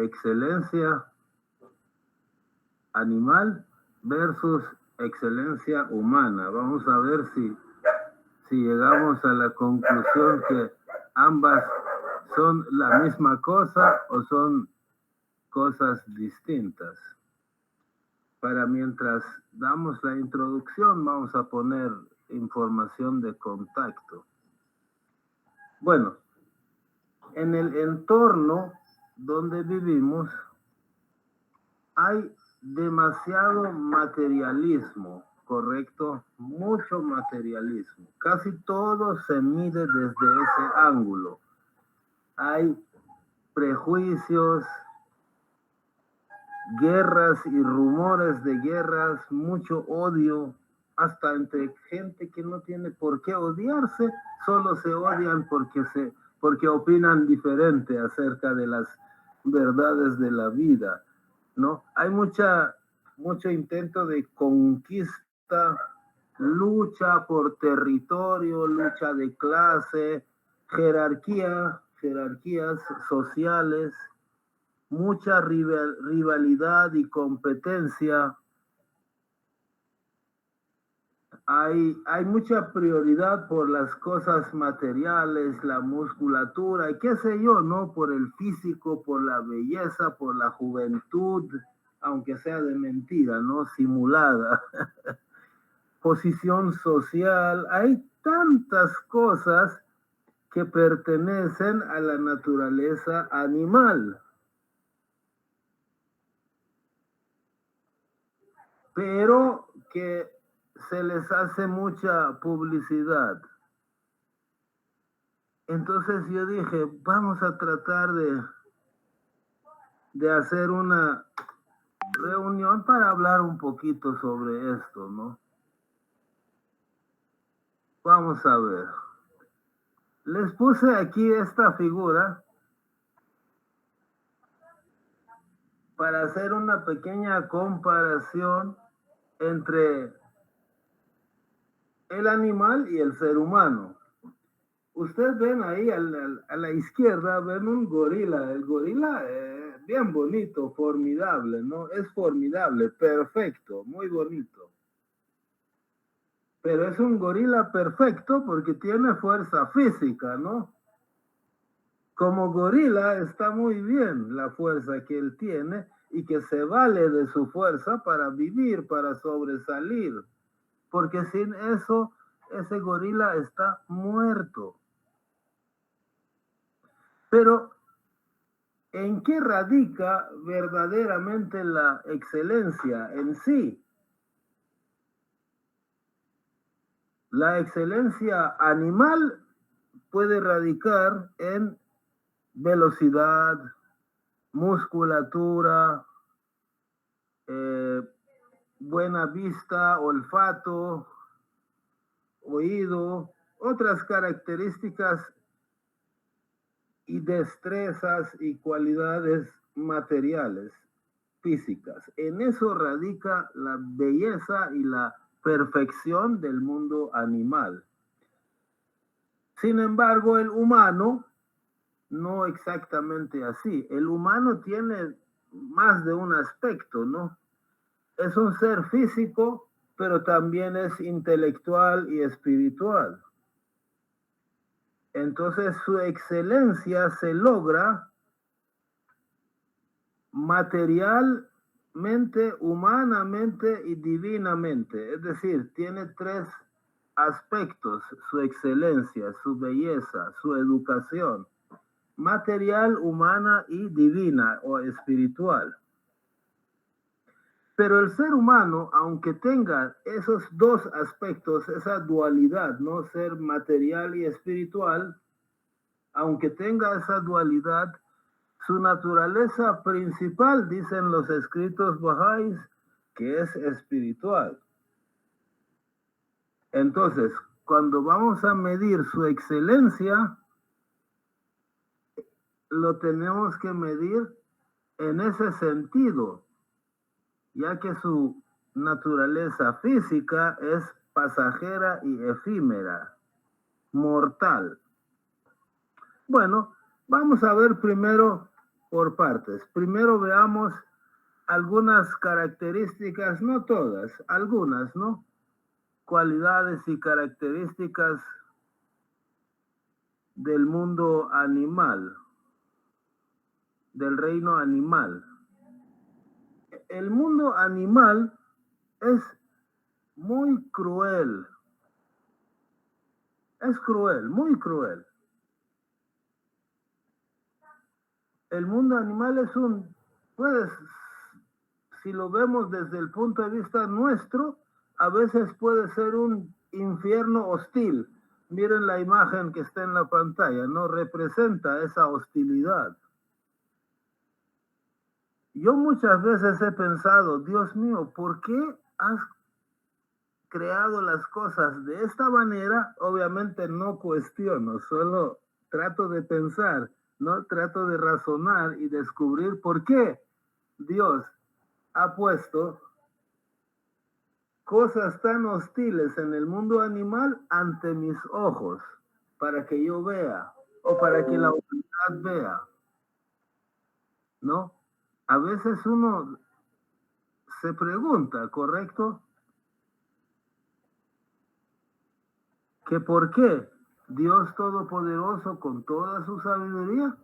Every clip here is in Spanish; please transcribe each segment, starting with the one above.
excelencia animal versus excelencia humana. Vamos a ver si llegamos a la conclusión que ambas son la misma cosa o son cosas distintas. Para mientras damos la introducción, vamos a poner información de contacto. Bueno, en el entorno donde vivimos hay demasiado materialismo, ¿correcto? Mucho materialismo. Casi todo se mide desde ese ángulo. Hay prejuicios, guerras y rumores de guerras, mucho odio, hasta entre gente que no tiene por qué odiarse, solo se odian porque opinan diferente acerca de las verdades de la vida, ¿no? Hay mucho intento de conquista, lucha por territorio, lucha de clase, jerarquías sociales, mucha rivalidad y competencia. Hay mucha prioridad por las cosas materiales, la musculatura, y qué sé yo, ¿no? Por el físico, por la belleza, por la juventud, aunque sea de mentira, ¿no? Simulada. Posición social. Hay tantas cosas que pertenecen a la naturaleza animal. Pero que se les hace mucha publicidad. Entonces yo dije, vamos a tratar de hacer una reunión para hablar un poquito sobre esto, ¿no? Vamos a ver. Les puse aquí esta figura para hacer una pequeña comparación entre el animal y el ser humano. Ustedes ven ahí a la izquierda, ven un gorila. El gorila es bien bonito, formidable, ¿no? Es formidable, perfecto, muy bonito. Pero es un gorila perfecto porque tiene fuerza física, ¿no? Como gorila está muy bien la fuerza que él tiene y que se vale de su fuerza para vivir, para sobresalir. Porque sin eso, ese gorila está muerto. Pero, ¿en qué radica verdaderamente la excelencia en sí? La excelencia animal puede radicar en velocidad, musculatura, buena vista, olfato, oído, otras características y destrezas y cualidades materiales, físicas. En eso radica la belleza y la perfección del mundo animal. Sin embargo, el humano no exactamente así. El humano tiene más de un aspecto, ¿no? Es un ser físico, pero también es intelectual y espiritual. Entonces su excelencia se logra materialmente, humanamente y divinamente. Es decir, tiene tres aspectos: su excelencia, su belleza, su educación. Material, humana y divina o espiritual. Pero el ser humano, aunque tenga esos dos aspectos, esa dualidad, ¿no? Ser material y espiritual, aunque tenga esa dualidad, su naturaleza principal, dicen los escritos bahá'ís, que es espiritual. Entonces, cuando vamos a medir su excelencia, lo tenemos que medir en ese sentido, ya que su naturaleza física es pasajera y efímera, mortal. Bueno, vamos a ver primero por partes. Primero veamos algunas características, no todas, algunas, ¿no? Cualidades y características del mundo animal, del reino animal. El mundo animal es muy cruel, muy cruel. El mundo animal es puedes, si lo vemos desde el punto de vista nuestro, a veces puede ser un infierno hostil. Miren la imagen que está en la pantalla, no representa esa hostilidad. Yo muchas veces he pensado, Dios mío, ¿por qué has creado las cosas de esta manera? Obviamente no cuestiono, solo trato de pensar, ¿no? Trato de razonar y descubrir por qué Dios ha puesto cosas tan hostiles en el mundo animal ante mis ojos, para que yo vea o para que la humanidad vea, ¿no? A veces uno se pregunta, ¿correcto? Que por qué Dios Todopoderoso, con toda su sabiduría,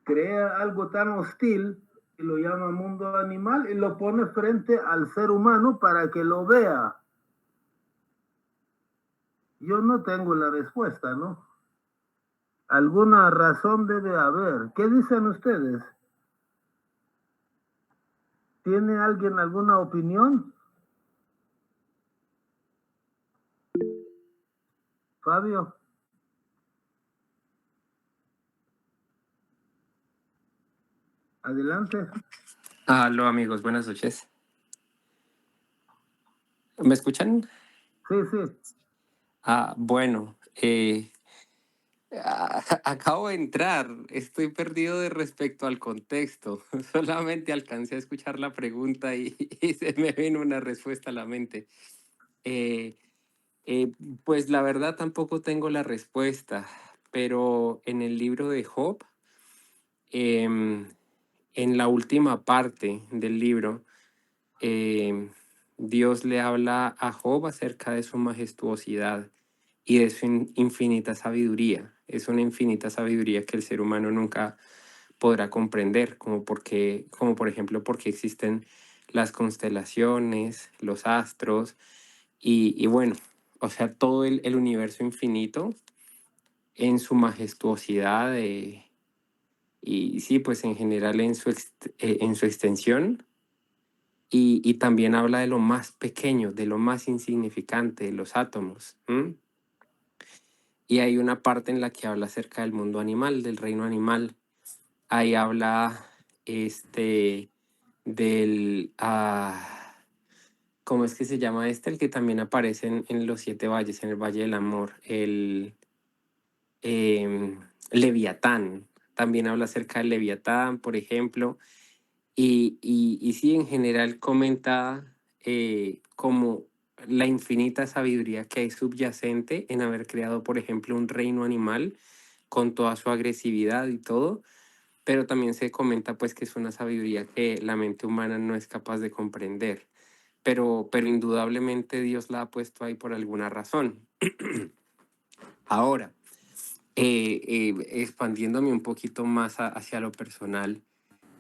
crea algo tan hostil y lo llama mundo animal y lo pone frente al ser humano para que lo vea. Yo no tengo la respuesta, ¿no? Alguna razón debe haber. ¿Qué dicen ustedes? ¿Tiene alguien alguna opinión? Fabio, adelante. Aló amigos, buenas noches. ¿Me escuchan? Sí, sí. Bueno, acabo de entrar, estoy perdido de respecto al contexto. Solamente alcancé a escuchar la pregunta y se me vino una respuesta a la mente. Eh, eh, pues la verdad tampoco tengo la respuesta, pero en el libro de Job, em, en la última parte del libro, eh, Dios le habla a Job acerca de su majestuosidad y de su infinita sabiduría. Es una infinita sabiduría que el ser humano nunca podrá comprender, como por ejemplo, porque existen las constelaciones, los astros y bueno, o sea, todo el universo infinito en su majestuosidad y sí, pues en general en su extensión y también habla de lo más pequeño, de lo más insignificante, de los átomos. ¿M? Y hay una parte en la que habla acerca del mundo animal, del reino animal. Ahí habla este del ¿cómo es que se llama este? El que también aparece en los siete valles, en el Valle del Amor, el Leviatán. También habla acerca del Leviatán, por ejemplo. Y sí, en general comenta como la infinita sabiduría que hay subyacente en haber creado, por ejemplo, un reino animal con toda su agresividad y todo, pero también se comenta pues que es una sabiduría que la mente humana no es capaz de comprender, pero indudablemente Dios la ha puesto ahí por alguna razón. Ahora, expandiéndome un poquito más hacia lo personal,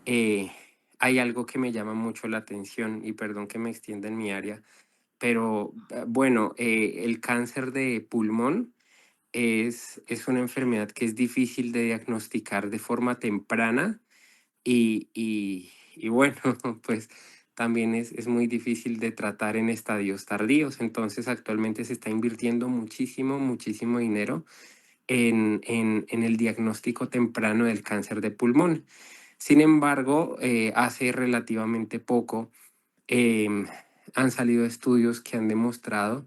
eh, hay algo que me llama mucho la atención y perdón que me extienda en mi área, pero bueno, el cáncer de pulmón es una enfermedad que es difícil de diagnosticar de forma temprana y bueno, pues también es muy difícil de tratar en estadios tardíos. Entonces actualmente se está invirtiendo muchísimo, muchísimo dinero en el diagnóstico temprano del cáncer de pulmón. Sin embargo, hace relativamente poco em, han salido estudios que han demostrado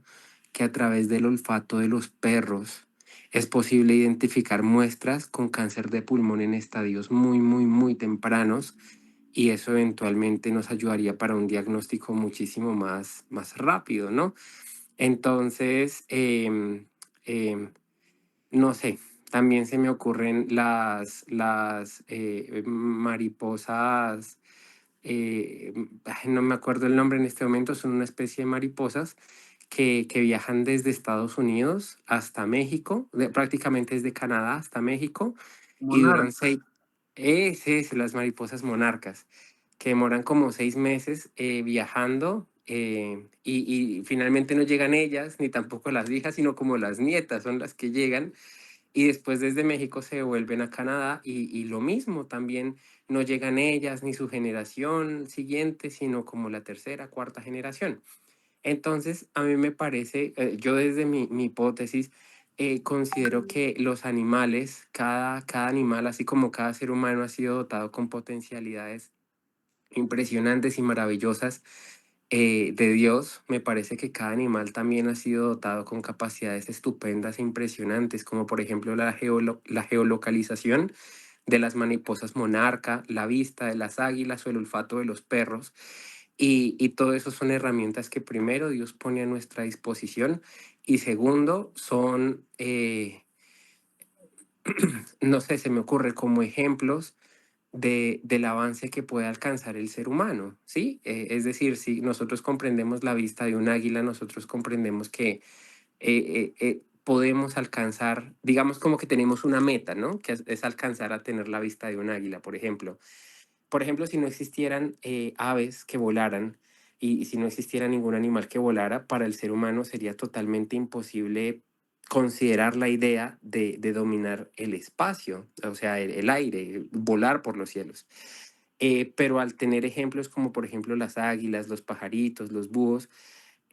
que a través del olfato de los perros es posible identificar muestras con cáncer de pulmón en estadios muy, muy, muy tempranos y eso eventualmente nos ayudaría para un diagnóstico muchísimo más rápido, ¿no? Entonces, no sé, También se me ocurren las mariposas, ay, no me acuerdo el nombre en este momento, son una especie de mariposas que viajan desde Estados Unidos hasta México, prácticamente desde Canadá hasta México, y duran Monarca. seis, las mariposas monarcas, que demoran como 6 meses viajando. Y finalmente no llegan ellas, ni tampoco las hijas, sino como las nietas son las que llegan y después desde México se vuelven a Canadá y lo mismo, también no llegan ellas ni su generación siguiente, sino como la tercera, cuarta generación. Entonces, a mí me parece, yo desde mi hipótesis, considero que los animales, cada animal, así como cada ser humano ha sido dotado con potencialidades impresionantes y maravillosas de Dios, me parece que cada animal también ha sido dotado con capacidades estupendas e impresionantes, como por ejemplo la geolocalización de las mariposas monarca, la vista de las águilas o el olfato de los perros. Y todo eso son herramientas que primero Dios pone a nuestra disposición y segundo son, no sé, se me ocurre como ejemplos del avance que puede alcanzar el ser humano, ¿sí? Es decir, si nosotros comprendemos la vista de un águila, nosotros comprendemos que podemos alcanzar, digamos como que tenemos una meta, ¿no? Que es alcanzar a tener la vista de un águila, por ejemplo. Por ejemplo, si no existieran aves que volaran y si no existiera ningún animal que volara, para el ser humano sería totalmente imposible considerar la idea de dominar el espacio, o sea, el aire, volar por los cielos. Pero al tener ejemplos como por ejemplo las águilas, los pajaritos, los búhos,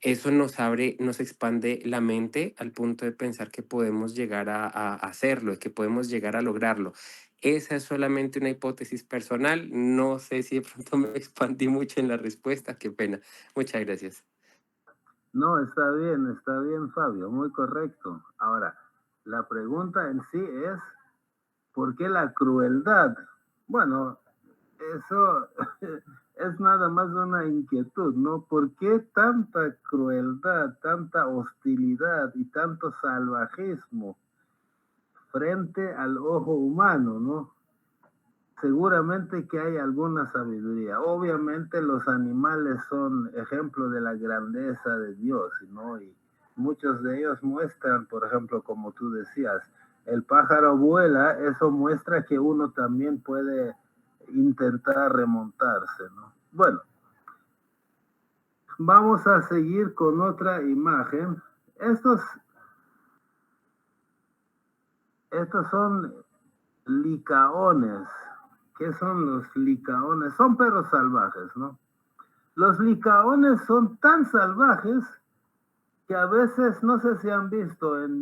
eso nos abre, nos expande la mente al punto de pensar que podemos llegar a hacerlo, que podemos llegar a lograrlo. Esa es solamente una hipótesis personal. No sé si de pronto me expandí mucho en la respuesta. Qué pena. Muchas gracias. No, está bien, Fabio, muy correcto. Ahora, la pregunta en sí es, ¿por qué la crueldad? Bueno, eso es nada más una inquietud, ¿no? ¿Por qué tanta crueldad, tanta hostilidad y tanto salvajismo frente al ojo humano, ¿no? Seguramente que hay alguna sabiduría. Obviamente los animales son ejemplo de la grandeza de Dios, ¿no? Y muchos de ellos muestran, por ejemplo, como tú decías, el pájaro vuela, eso muestra que uno también puede intentar remontarse, ¿no? Bueno, vamos a seguir con otra imagen. Estos, estos son licaones. ¿Qué son los licaones? Son perros salvajes, ¿no? Los licaones son tan salvajes que a veces, no sé si han visto en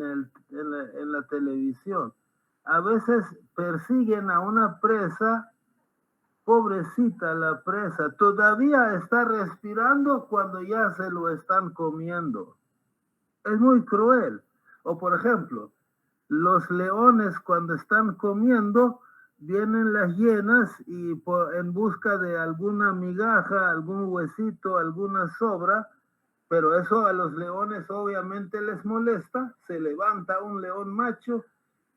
la televisión, a veces persiguen a una presa, pobrecita la presa, todavía está respirando cuando ya se lo están comiendo. Es muy cruel. O por ejemplo, los leones cuando están comiendo, vienen las hienas y en busca de alguna migaja, algún huesito, alguna sobra, pero eso a los leones obviamente les molesta. Se levanta un león macho,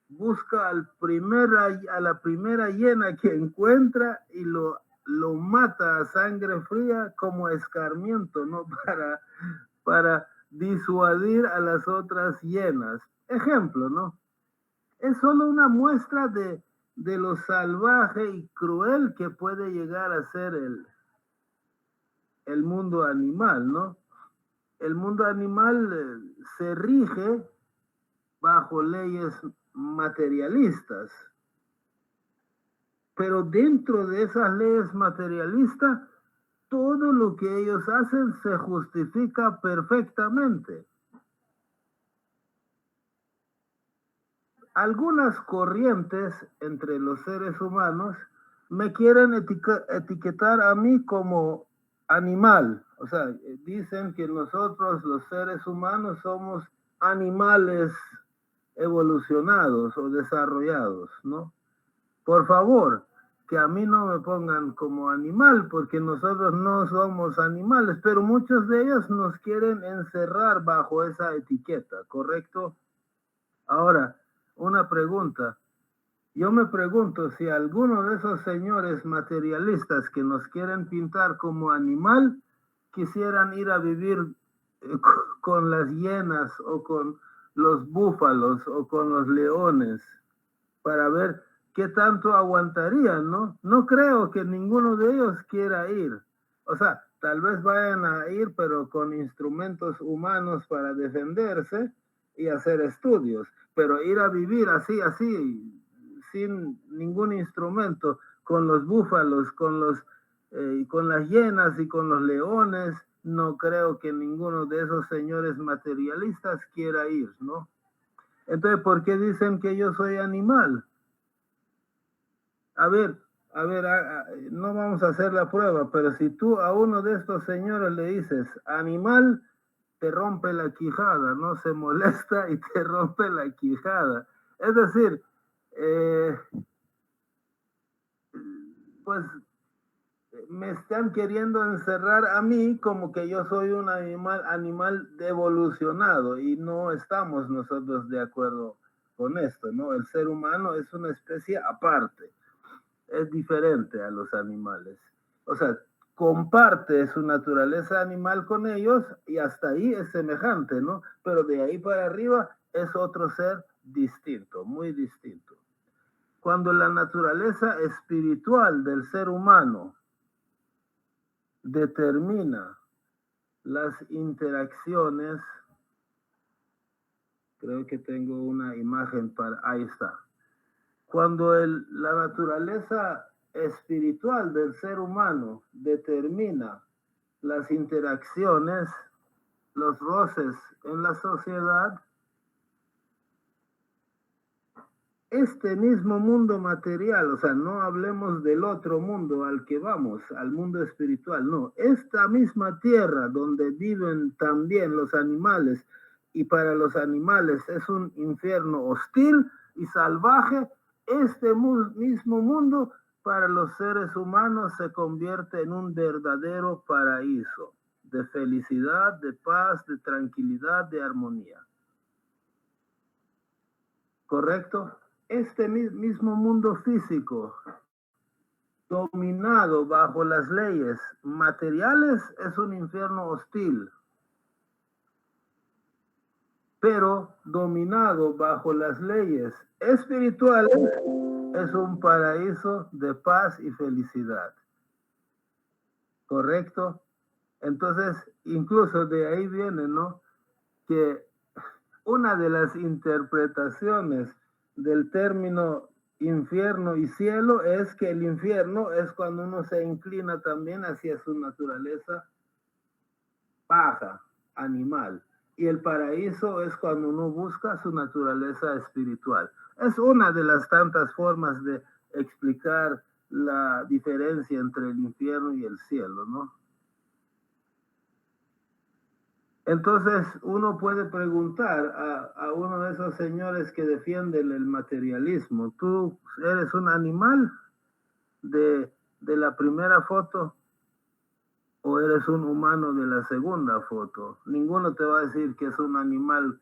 busca a la primera hiena que encuentra y lo mata a sangre fría como escarmiento, ¿no? Para disuadir a las otras hienas. Ejemplo, ¿no? Es solo una muestra de lo salvaje y cruel que puede llegar a ser el mundo animal, ¿no? El mundo animal se rige bajo leyes materialistas, pero dentro de esas leyes materialistas, todo lo que ellos hacen se justifica perfectamente. Algunas corrientes entre los seres humanos me quieren etiquetar a mí como animal. O sea, dicen que nosotros los seres humanos somos animales evolucionados o desarrollados, ¿no? Por favor, que a mí no me pongan como animal, porque nosotros no somos animales, pero muchos de ellos nos quieren encerrar bajo esa etiqueta, ¿correcto? Ahora, una pregunta. Yo me pregunto si alguno de esos señores materialistas que nos quieren pintar como animal quisieran ir a vivir con las hienas o con los búfalos o con los leones para ver qué tanto aguantarían, ¿no? No creo que ninguno de ellos quiera ir. O sea, tal vez vayan a ir, pero con instrumentos humanos para defenderse y hacer estudios. Pero ir a vivir así, sin ningún instrumento, con los búfalos, con las hienas y con los leones, no creo que ninguno de esos señores materialistas quiera ir, ¿no? Entonces, ¿por qué dicen que yo soy animal? A ver, no vamos a hacer la prueba, pero si tú a uno de estos señores le dices animal, te rompe la quijada, no se molesta y te rompe la quijada. Es decir, pues me están queriendo encerrar a mí como que yo soy un animal evolucionado y no estamos nosotros de acuerdo con esto, ¿no? El ser humano es una especie aparte, es diferente a los animales. O sea, comparte su naturaleza animal con ellos y hasta ahí es semejante, ¿no? Pero de ahí para arriba es otro ser distinto, muy distinto. Cuando la naturaleza espiritual del ser humano determina las interacciones, creo que tengo una imagen para, ahí está. Cuando la naturaleza espiritual del ser humano determina las interacciones, los roces en la sociedad, este mismo mundo material, o sea, no hablemos del otro mundo al que vamos, al mundo espiritual, no, esta misma tierra donde viven también los animales y para los animales es un infierno hostil y salvaje, este mismo mundo para los seres humanos se convierte en un verdadero paraíso de felicidad, de paz, de tranquilidad, de armonía. ¿Correcto? Este mismo mundo físico, dominado bajo las leyes materiales, es un infierno hostil, pero dominado bajo las leyes espirituales, es un paraíso de paz y felicidad. ¿Correcto? Entonces, incluso de ahí viene, ¿no? Que una de las interpretaciones del término infierno y cielo es que el infierno es cuando uno se inclina también hacia su naturaleza baja, animal. Y el paraíso es cuando uno busca su naturaleza espiritual. Es una de las tantas formas de explicar la diferencia entre el infierno y el cielo, ¿no? Entonces uno puede preguntar a uno de esos señores que defienden el materialismo, ¿tú eres un animal de la primera foto o eres un humano de la segunda foto? Ninguno te va a decir que es un animal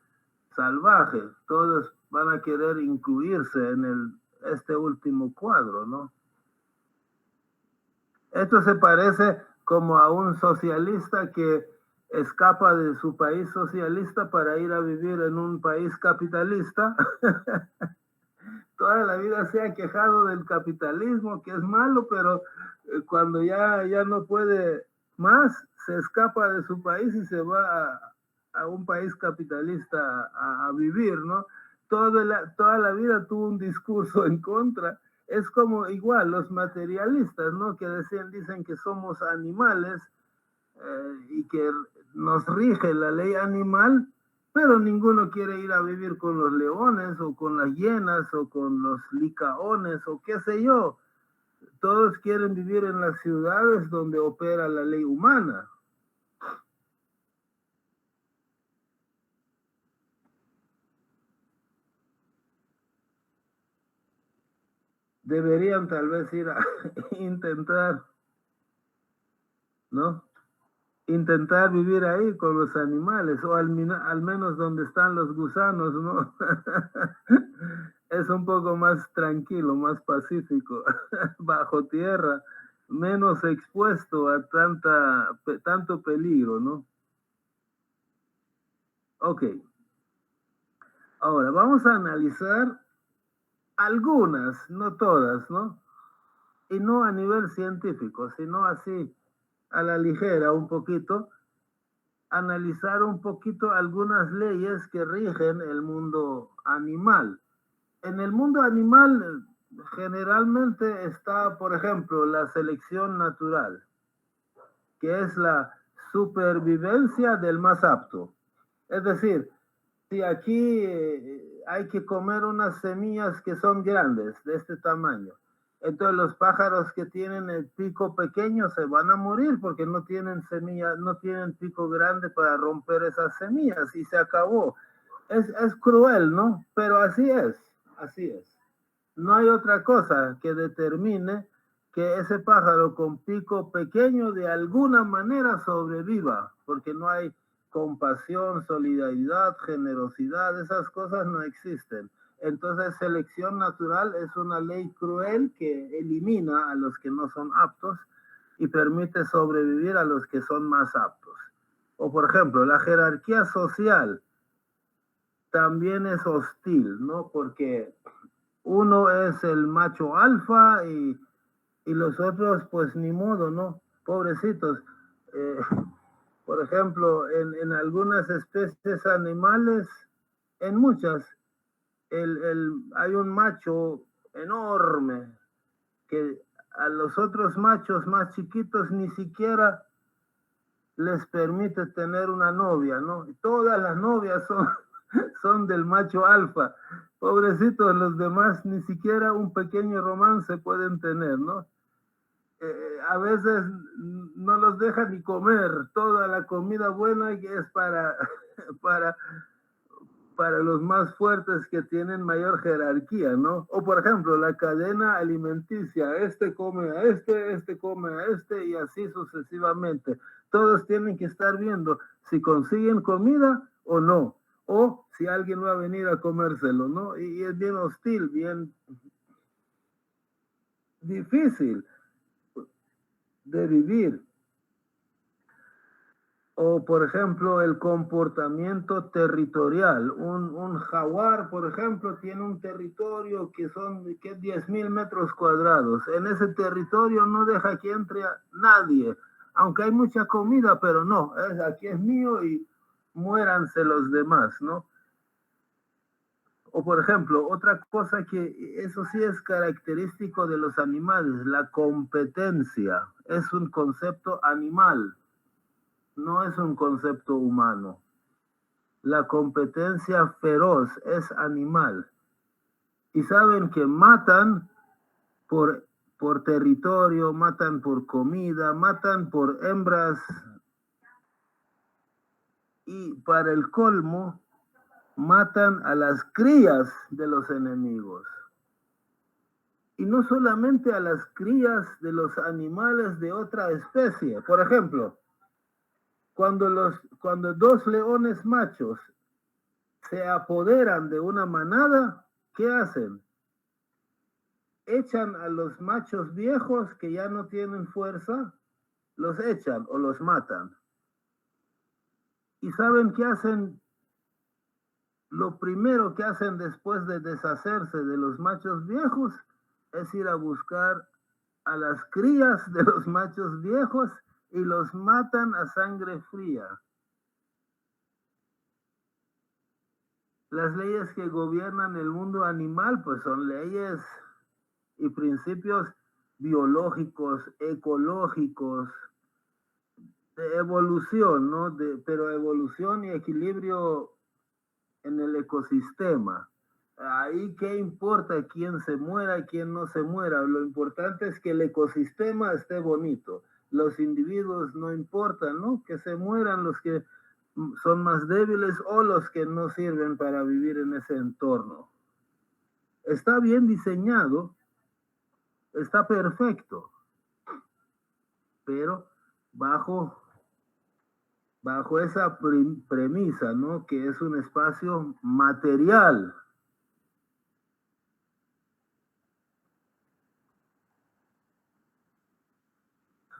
salvaje, todos van a querer incluirse en este último cuadro, ¿no? Esto se parece como a un socialista que escapa de su país socialista para ir a vivir en un país capitalista. Toda la vida se ha quejado del capitalismo, que es malo, pero cuando ya no puede más, se escapa de su país y se va a un país capitalista a vivir, ¿no? Toda la vida tuvo un discurso en contra. Es como igual los materialistas, ¿no? Que dicen que somos animales y que nos rige la ley animal, pero ninguno quiere ir a vivir con los leones o con las hienas o con los licaones o qué sé yo. Todos quieren vivir en las ciudades donde opera la ley humana. Deberían tal vez ir a intentar, ¿no? intentar vivir ahí con los animales, o al menos donde están los gusanos, ¿no? Es un poco más tranquilo, más pacífico, bajo tierra, menos expuesto a tanto peligro, ¿no? Ok, ahora vamos a analizar algunas, no todas, ¿no? Y no a nivel científico, sino así a la ligera un poquito, analizar un poquito algunas leyes que rigen el mundo animal. En el mundo animal generalmente está, por ejemplo, la selección natural, que es la supervivencia del más apto. Es decir, si aquí hay que comer unas semillas que son grandes, de este tamaño, entonces los pájaros que tienen el pico pequeño se van a morir porque no tienen semilla, no tienen pico grande para romper esas semillas y se acabó. Es cruel, ¿no? Pero así es, así es. No hay otra cosa que determine que ese pájaro con pico pequeño de alguna manera sobreviva, porque no hay compasión, solidaridad, generosidad, esas cosas no existen. Entonces, selección natural es una ley cruel que elimina a los que no son aptos y permite sobrevivir a los que son más aptos. O, por ejemplo, la jerarquía social también es hostil, ¿no? Porque uno es el macho alfa y los otros, pues ni modo, ¿no? Pobrecitos. Eh, por ejemplo, en algunas especies animales, en muchas, hay un macho enorme que a los otros machos más chiquitos ni siquiera les permite tener una novia, ¿no? Y todas las novias son del macho alfa. Pobrecitos, los demás ni siquiera un pequeño romance pueden tener, ¿no? A veces no los deja ni comer toda la comida buena que es para, para los más fuertes que tienen mayor jerarquía, ¿no? O por ejemplo, la cadena alimenticia, este come a este come a este y así sucesivamente. Todos tienen que estar viendo si consiguen comida o no, o si alguien va a venir a comérselo, ¿no? Y es bien hostil, bien difícil de vivir. O, por ejemplo, el comportamiento territorial. Un jaguar, por ejemplo, tiene un territorio que es 10.000 metros cuadrados. En ese territorio no deja que entre nadie, aunque hay mucha comida, pero no, aquí es mío y muéranse los demás, ¿no? O, por ejemplo, otra cosa que eso sí es característico de los animales, la competencia. Es un concepto animal, no es un concepto humano. La competencia feroz es animal. Y saben que matan por, por territorio, matan por comida, matan por hembras y para el colmo, matan a las crías de los enemigos. Y no solamente a las crías de los animales de otra especie. Por ejemplo, cuando dos leones machos se apoderan de una manada, ¿qué hacen? Echan a los machos viejos que ya no tienen fuerza, los echan o los matan. ¿Y saben qué hacen? Lo primero que hacen después de deshacerse de los machos viejos es ir a buscar a las crías de los machos viejos y los matan a sangre fría. Las leyes que gobiernan el mundo animal, pues son leyes y principios biológicos, ecológicos, de evolución, ¿no? Pero evolución y equilibrio en el ecosistema. Ahí qué importa quién se muera, quién no se muera. Lo importante es que el ecosistema esté bonito. Los individuos no importan, ¿no? Que se mueran los que son más débiles o los que no sirven para vivir en ese entorno. Está bien diseñado, está perfecto, pero bajo bajo esa premisa, ¿no? Que es un espacio material.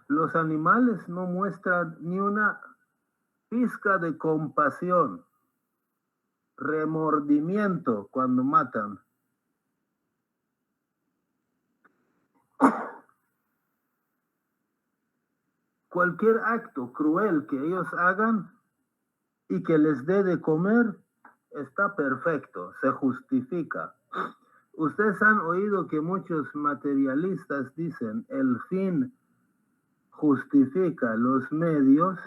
Los animales no muestran ni una pizca de compasión, remordimiento cuando matan. Cualquier acto cruel que ellos hagan y que les dé de comer está perfecto, se justifica. Ustedes han oído que muchos materialistas dicen el fin justifica los medios.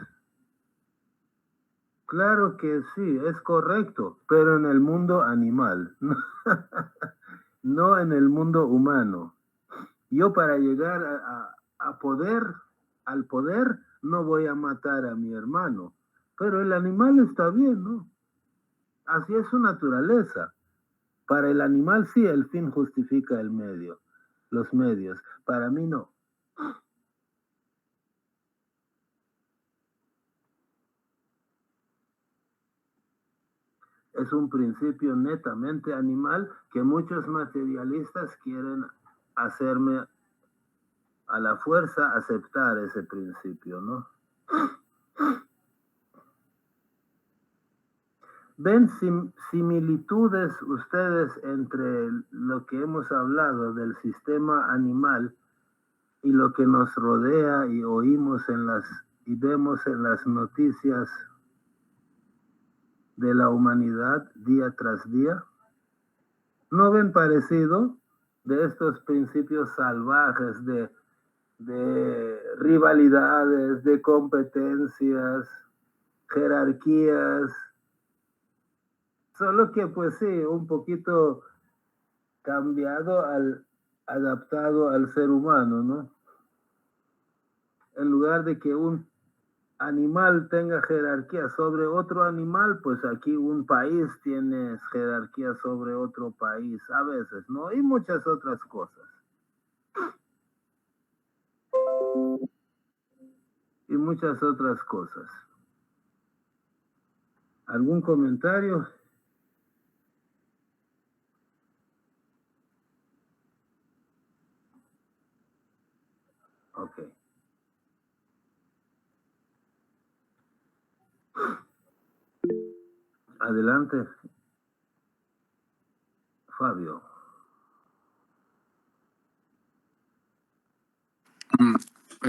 Claro que sí, es correcto, pero en el mundo animal, no en el mundo humano. Yo para llegar a poder, al poder, no voy a matar a mi hermano, pero el animal está bien, ¿no? Así es su naturaleza. Para el animal sí, el fin justifica el medio, los medios. Para mí no. Es un principio netamente animal que muchos materialistas quieren hacerme a la fuerza aceptar ese principio, ¿no? ¿Ven similitudes ustedes entre lo que hemos hablado del sistema animal y lo que nos rodea y oímos y vemos en las noticias de la humanidad día tras día? ¿No ven parecido de estos principios salvajes de rivalidades, de competencias, jerarquías? Solo que pues sí, un poquito cambiado adaptado al ser humano, ¿no? En lugar de que un animal tenga jerarquía sobre otro animal, pues aquí un país tiene jerarquía sobre otro país, a veces, ¿no? Y muchas otras cosas. Y muchas otras cosas. ¿Algún comentario? Ok. Adelante, Fabio.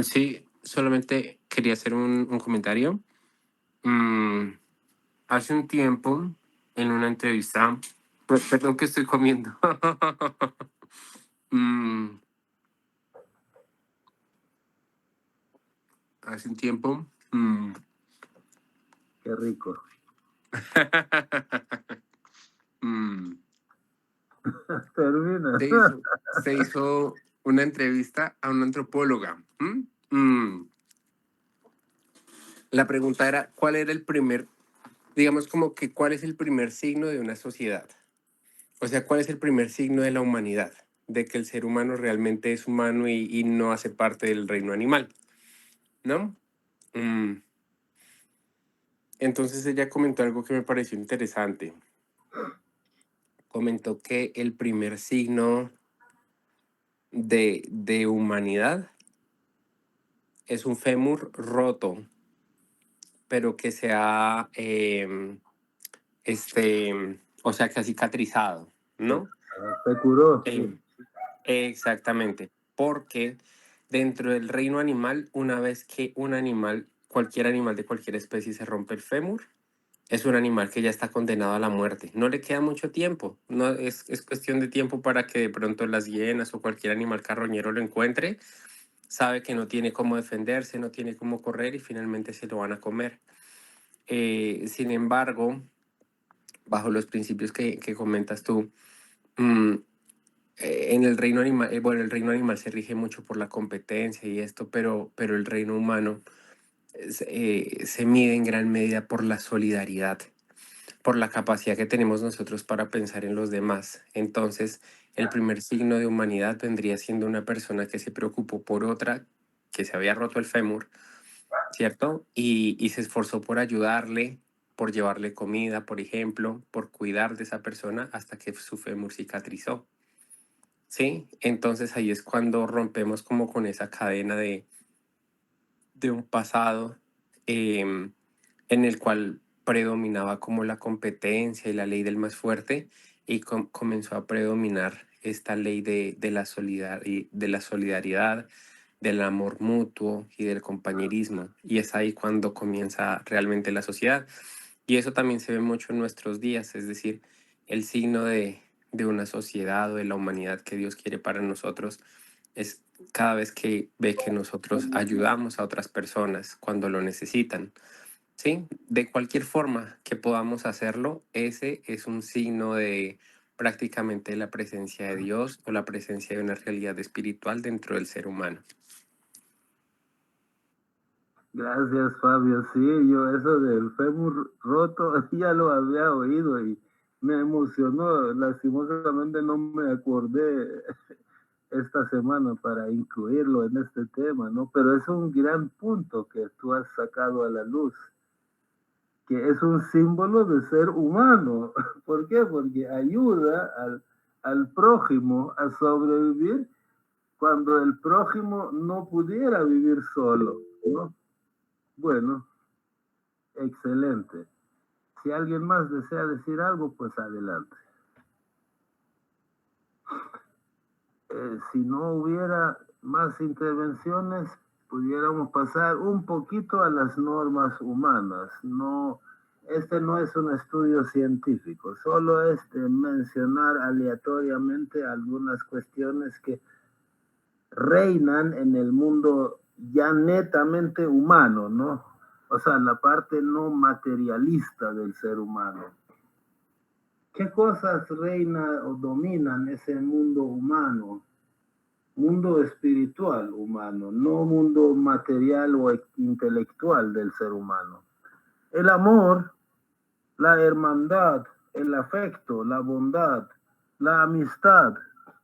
Sí, solamente quería hacer un comentario. Hace un tiempo, en una entrevista, perdón que estoy comiendo. Mm, hace un tiempo. Qué rico. mm, Termina. se hizo una entrevista a una antropóloga. La pregunta era, ¿cuál era el primer, digamos como que cuál es el primer signo de una sociedad? O sea, ¿cuál es el primer signo de la humanidad? De que el ser humano realmente es humano y no hace parte del reino animal, ¿no? Mm, Entonces ella comentó algo que me pareció interesante. Comentó que el primer signo de humanidad es un fémur roto, pero que sea, o sea, que ha cicatrizado, ¿no? Se curó, sí. Eh, Exactamente, porque dentro del reino animal, una vez que un animal, cualquier animal de cualquier especie se rompe el fémur, es un animal que ya está condenado a la muerte. No le queda mucho tiempo, no es cuestión de tiempo para que de pronto las hienas o cualquier animal carroñero lo encuentre, sabe que no tiene cómo defenderse, no tiene cómo correr y finalmente se lo van a comer. Sin embargo, bajo los principios que comentas tú, mm, en el reino animal, bueno, el reino animal se rige mucho por la competencia y esto, pero el reino humano se mide en gran medida por la solidaridad, por la capacidad que tenemos nosotros para pensar en los demás. Entonces, el primer signo de humanidad vendría siendo una persona que se preocupó por otra que se había roto el fémur ¿cierto? Y se esforzó por ayudarle, por llevarle comida, por ejemplo, por cuidar de esa persona hasta que su fémur cicatrizó, ¿sí? Entonces ahí es cuando rompemos como con esa cadena de un pasado em, en el cual predominaba como la competencia y la ley del más fuerte y comenzó a predominar esta ley de la solidaridad, del amor mutuo y del compañerismo. Y es ahí cuando comienza realmente la sociedad. Y eso también se ve mucho en nuestros días, es decir, el signo de una sociedad o de la humanidad que Dios quiere para nosotros es cada vez que ve que nosotros ayudamos a otras personas cuando lo necesitan. Sí, de cualquier forma que podamos hacerlo, ese es un signo de prácticamente la presencia de Dios o la presencia de una realidad espiritual dentro del ser humano. Gracias, Fabio. Sí, yo eso del fémur roto ya lo había oído y me emocionó. Lastimosamente no me acordé esta semana para incluirlo en este tema, ¿no? Pero es un gran punto que tú has sacado a la luz, que es un símbolo de ser humano. ¿Por qué? Porque ayuda al prójimo a sobrevivir cuando el prójimo no pudiera vivir solo, ¿no? Bueno, excelente. Si alguien más desea decir algo, pues adelante. Si no hubiera más intervenciones, pudiéramos pasar un poquito a las normas humanas. No, este no es un estudio científico, solo es de mencionar aleatoriamente algunas cuestiones que reinan en el mundo ya netamente humano, ¿no? O sea, la parte no materialista del ser humano. ¿Qué cosas reinan o dominan ese mundo humano? Mundo espiritual humano, no mundo material o intelectual del ser humano. El amor, la hermandad, el afecto, la bondad, la amistad,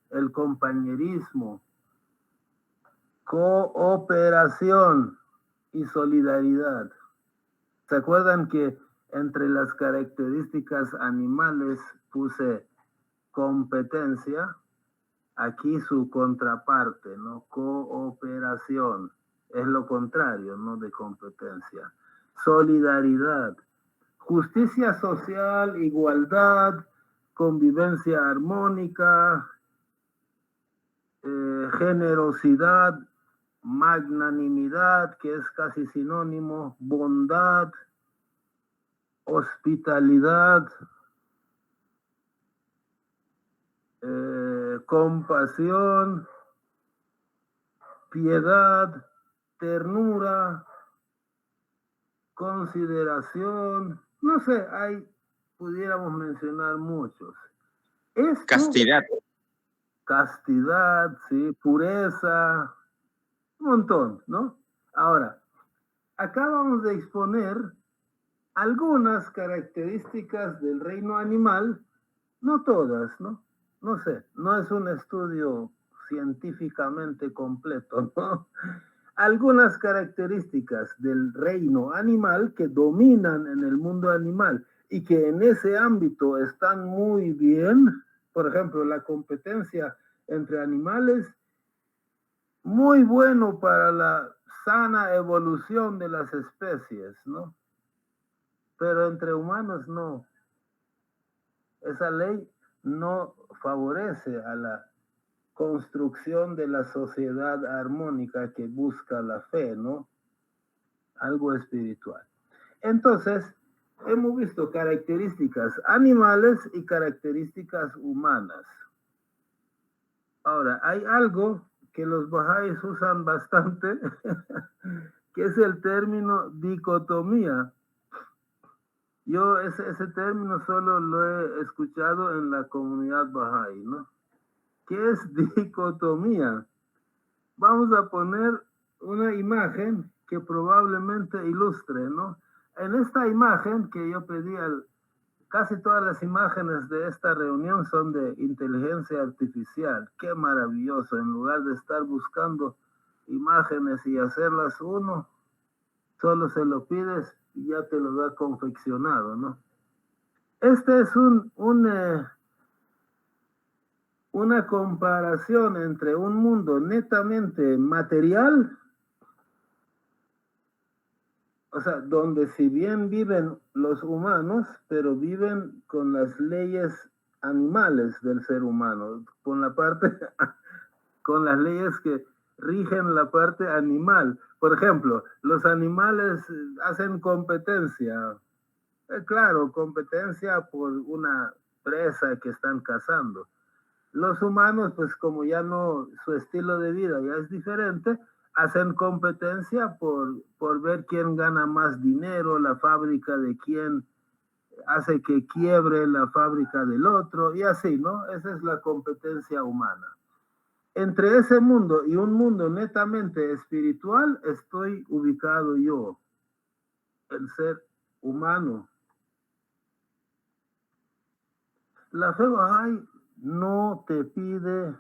el compañerismo, cooperación y solidaridad. ¿Se acuerdan que entre las características animales puse competencia? Aquí su contraparte, ¿no? Cooperación. Es lo contrario, ¿no? De competencia. Solidaridad. Justicia social, igualdad, convivencia armónica, generosidad, magnanimidad, que es casi sinónimo, bondad, hospitalidad, compasión, piedad, ternura, consideración, no sé, pudiéramos mencionar muchos. Esto, Castidad. Castidad, sí, pureza, un montón, ¿no? Ahora, acá vamos a exponer algunas características del reino animal, no todas, ¿no? No sé, no es un estudio científicamente completo, ¿no? Algunas características del reino animal que dominan en el mundo animal y que en ese ámbito están muy bien, por ejemplo, la competencia entre animales, muy bueno para la sana evolución de las especies, ¿no? Pero entre humanos no. Esa ley no favorece a la construcción de la sociedad armónica que busca la fe, ¿no? Algo espiritual. Entonces, hemos visto características animales y características humanas. Ahora, hay algo que los bahá'ís usan bastante, que es el término dicotomía. Yo ese término solo lo he escuchado en la comunidad bahá'í, ¿no? ¿Qué es dicotomía? Vamos a poner una imagen que probablemente ilustre, ¿no? En esta imagen que yo pedí, casi todas las imágenes de esta reunión son de inteligencia artificial. Qué maravilloso, en lugar de estar buscando imágenes y hacerlas uno, Solo se lo pides y ya te lo da confeccionado, ¿no? Este es una comparación entre un mundo netamente material, o sea, donde si bien viven los humanos, pero viven con las leyes animales del ser humano, con la parte, con las leyes que rigen la parte animal. Por ejemplo, los animales hacen competencia, claro, competencia por una presa que están cazando. Los humanos, pues como ya no, su estilo de vida ya es diferente, hacen competencia por ver quién gana más dinero, la fábrica de quién hace que quiebre la fábrica del otro, y así, ¿no? Esa es la competencia humana. Entre ese mundo y un mundo netamente espiritual estoy ubicado yo, el ser humano. La fe Bahá'í no te pide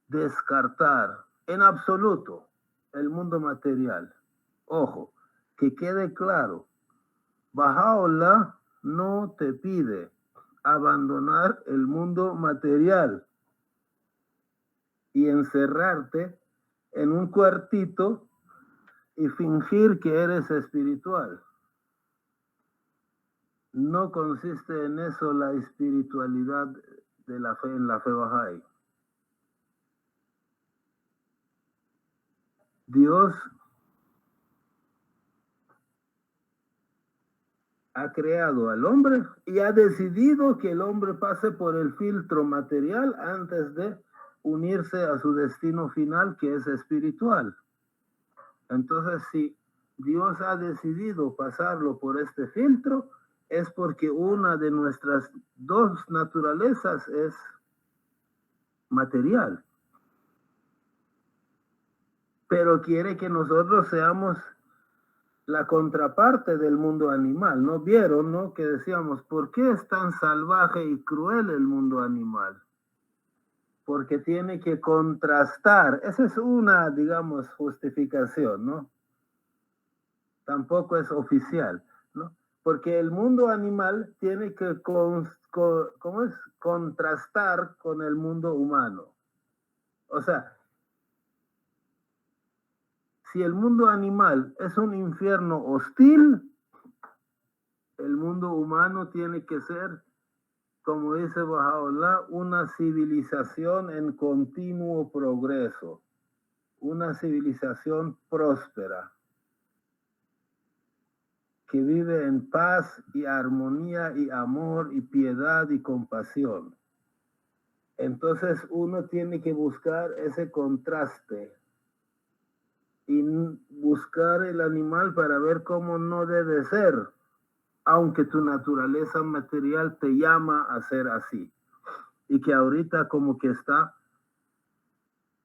descartar en absoluto el mundo material. Ojo, que quede claro, Baha'u'lláh no te pide abandonar el mundo material y encerrarte en un cuartito y fingir que eres espiritual. No consiste en eso la espiritualidad de la fe en la fe Bahá'í. Dios ha creado al hombre y ha decidido que el hombre pase por el filtro material antes de unirse a su destino final, que es espiritual. Entonces, si Dios ha decidido pasarlo por este filtro, es porque una de nuestras dos naturalezas es material. Pero quiere que nosotros seamos la contraparte del mundo animal. ¿No vieron, no? Que decíamos, ¿por qué es tan salvaje y cruel el mundo animal? Porque tiene que contrastar. Esa es una, digamos, justificación, ¿no? Tampoco es oficial, ¿no? Porque el mundo animal tiene que ¿cómo es? Contrastar con el mundo humano. O sea, si el mundo animal es un infierno hostil, el mundo humano tiene que ser, como dice Baha'u'lláh, una civilización en continuo progreso, una civilización próspera, que vive en paz y armonía y amor y piedad y compasión. Entonces uno tiene que buscar ese contraste y buscar el animal para ver cómo no debe ser, aunque tu naturaleza material te llama a ser así. Y que ahorita como que está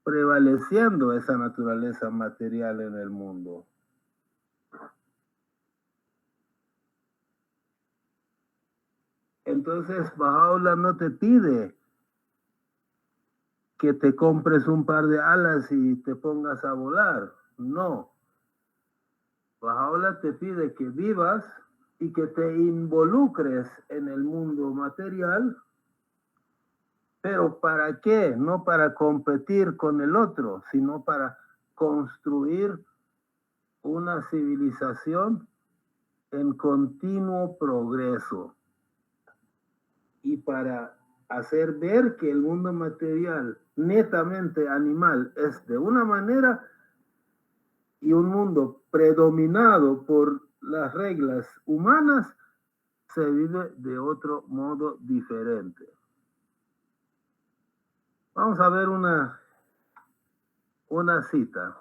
prevaleciendo esa naturaleza material en el mundo. Entonces, Baha'u'lláh no te pide que te compres un par de alas y te pongas a volar. No. Baha'u'lláh te pide que vivas y que te involucres en el mundo material. ¿Pero para qué? No para competir con el otro, sino para construir una civilización en continuo progreso y para hacer ver que el mundo material netamente animal es de una manera y un mundo predominado por las reglas humanas se vive de otro modo diferente. Vamos a ver una cita.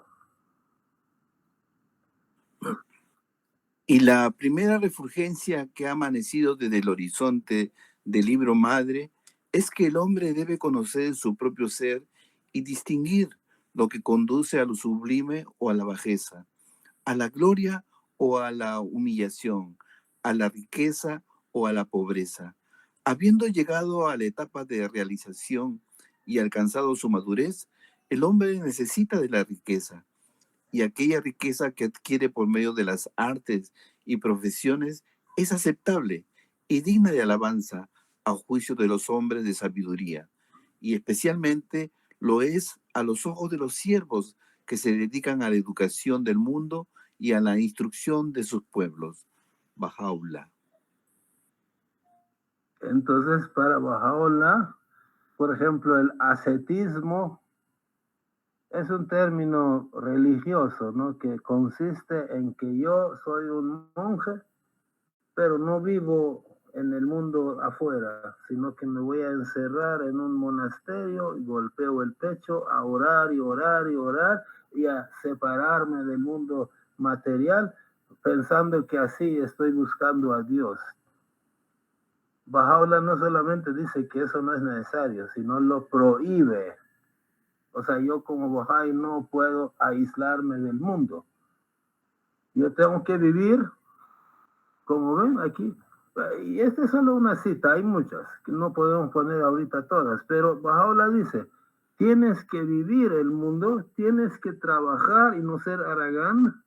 Y la primera refulgencia que ha amanecido desde el horizonte del libro madre es que el hombre debe conocer su propio ser y distinguir lo que conduce a lo sublime o a la bajeza, a la gloria o a la humillación, a la riqueza o a la pobreza. Habiendo llegado a la etapa de realización y alcanzado su madurez, el hombre necesita de la riqueza y aquella riqueza que adquiere por medio de las artes y profesiones es aceptable y digna de alabanza a juicio de los hombres de sabiduría, y especialmente lo es a los ojos de los siervos que se dedican a la educación del mundo y a la instrucción de sus pueblos. Bahá'u'lláh. Entonces, para Bahá'u'lláh, por ejemplo, el ascetismo es un término religioso, ¿no? Que consiste en que yo soy un monje, pero no vivo en el mundo afuera, sino que me voy a encerrar en un monasterio y golpeo el pecho a orar y orar y orar y a separarme del mundo material, pensando que así estoy buscando a Dios. Bahá'u'lláh no solamente dice que eso no es necesario, sino lo prohíbe. O sea, yo como Bahá'í no puedo aislarme del mundo. Yo tengo que vivir, como ven aquí, y esta es solo una cita, hay muchas, que no podemos poner ahorita todas, pero Bahá'u'lláh dice, tienes que vivir el mundo, tienes que trabajar y no ser aragán,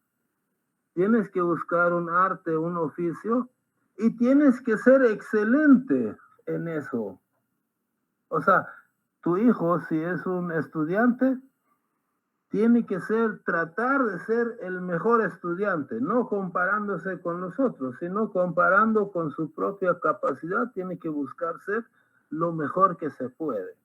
tienes que buscar un arte, un oficio, y tienes que ser excelente en eso. O sea, tu hijo, si es un estudiante, tiene que tratar de ser el mejor estudiante, no comparándose con los otros, sino comparando con su propia capacidad, tiene que buscar ser lo mejor que se puede.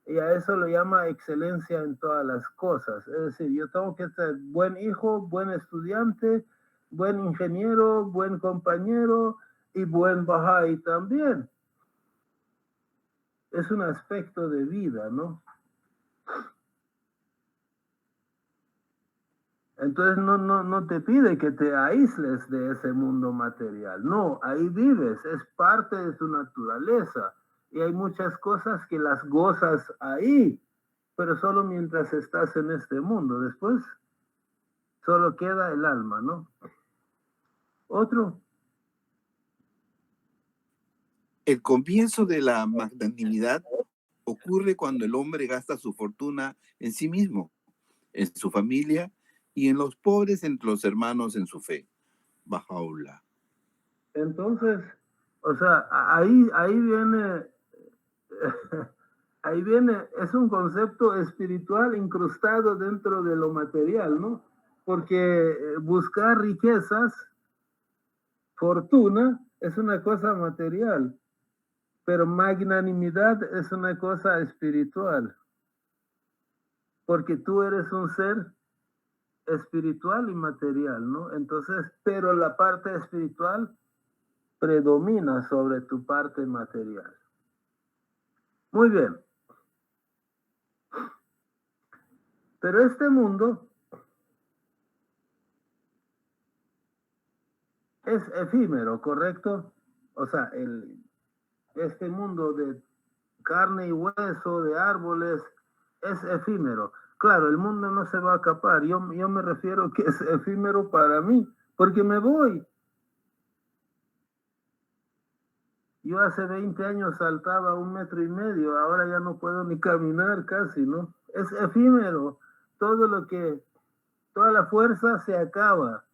Y a eso lo llama excelencia en todas las cosas. Es decir, yo tengo que ser buen hijo, buen estudiante, buen ingeniero, buen compañero y buen Bahá'í también. Es un aspecto de vida, ¿no? Entonces no te pide que te aísles de ese mundo material. No, ahí vives, es parte de tu naturaleza. Y hay muchas cosas que las gozas ahí, pero solo mientras estás en este mundo. Después solo queda el alma, ¿no? Otro. El comienzo de la magnanimidad ocurre cuando el hombre gasta su fortuna en sí mismo, en su familia y en los pobres entre los hermanos en su fe. Bahá'u'lláh. Entonces, o sea, ahí viene, ahí viene, es un concepto espiritual incrustado dentro de lo material, ¿no? Porque buscar riquezas, fortuna, es una cosa material, pero magnanimidad es una cosa espiritual, porque tú eres un ser espiritual y material, ¿no? Entonces, pero la parte espiritual predomina sobre tu parte material. Muy bien. Pero este mundo es efímero, ¿correcto? O sea, este mundo de carne y hueso, de árboles, es efímero. Claro, el mundo no se va a acabar. Yo me refiero que es efímero para mí, porque me voy. Yo hace 20 años saltaba 1,5 metros, ahora ya no puedo ni caminar casi, ¿no? Es efímero. Toda la fuerza se acaba.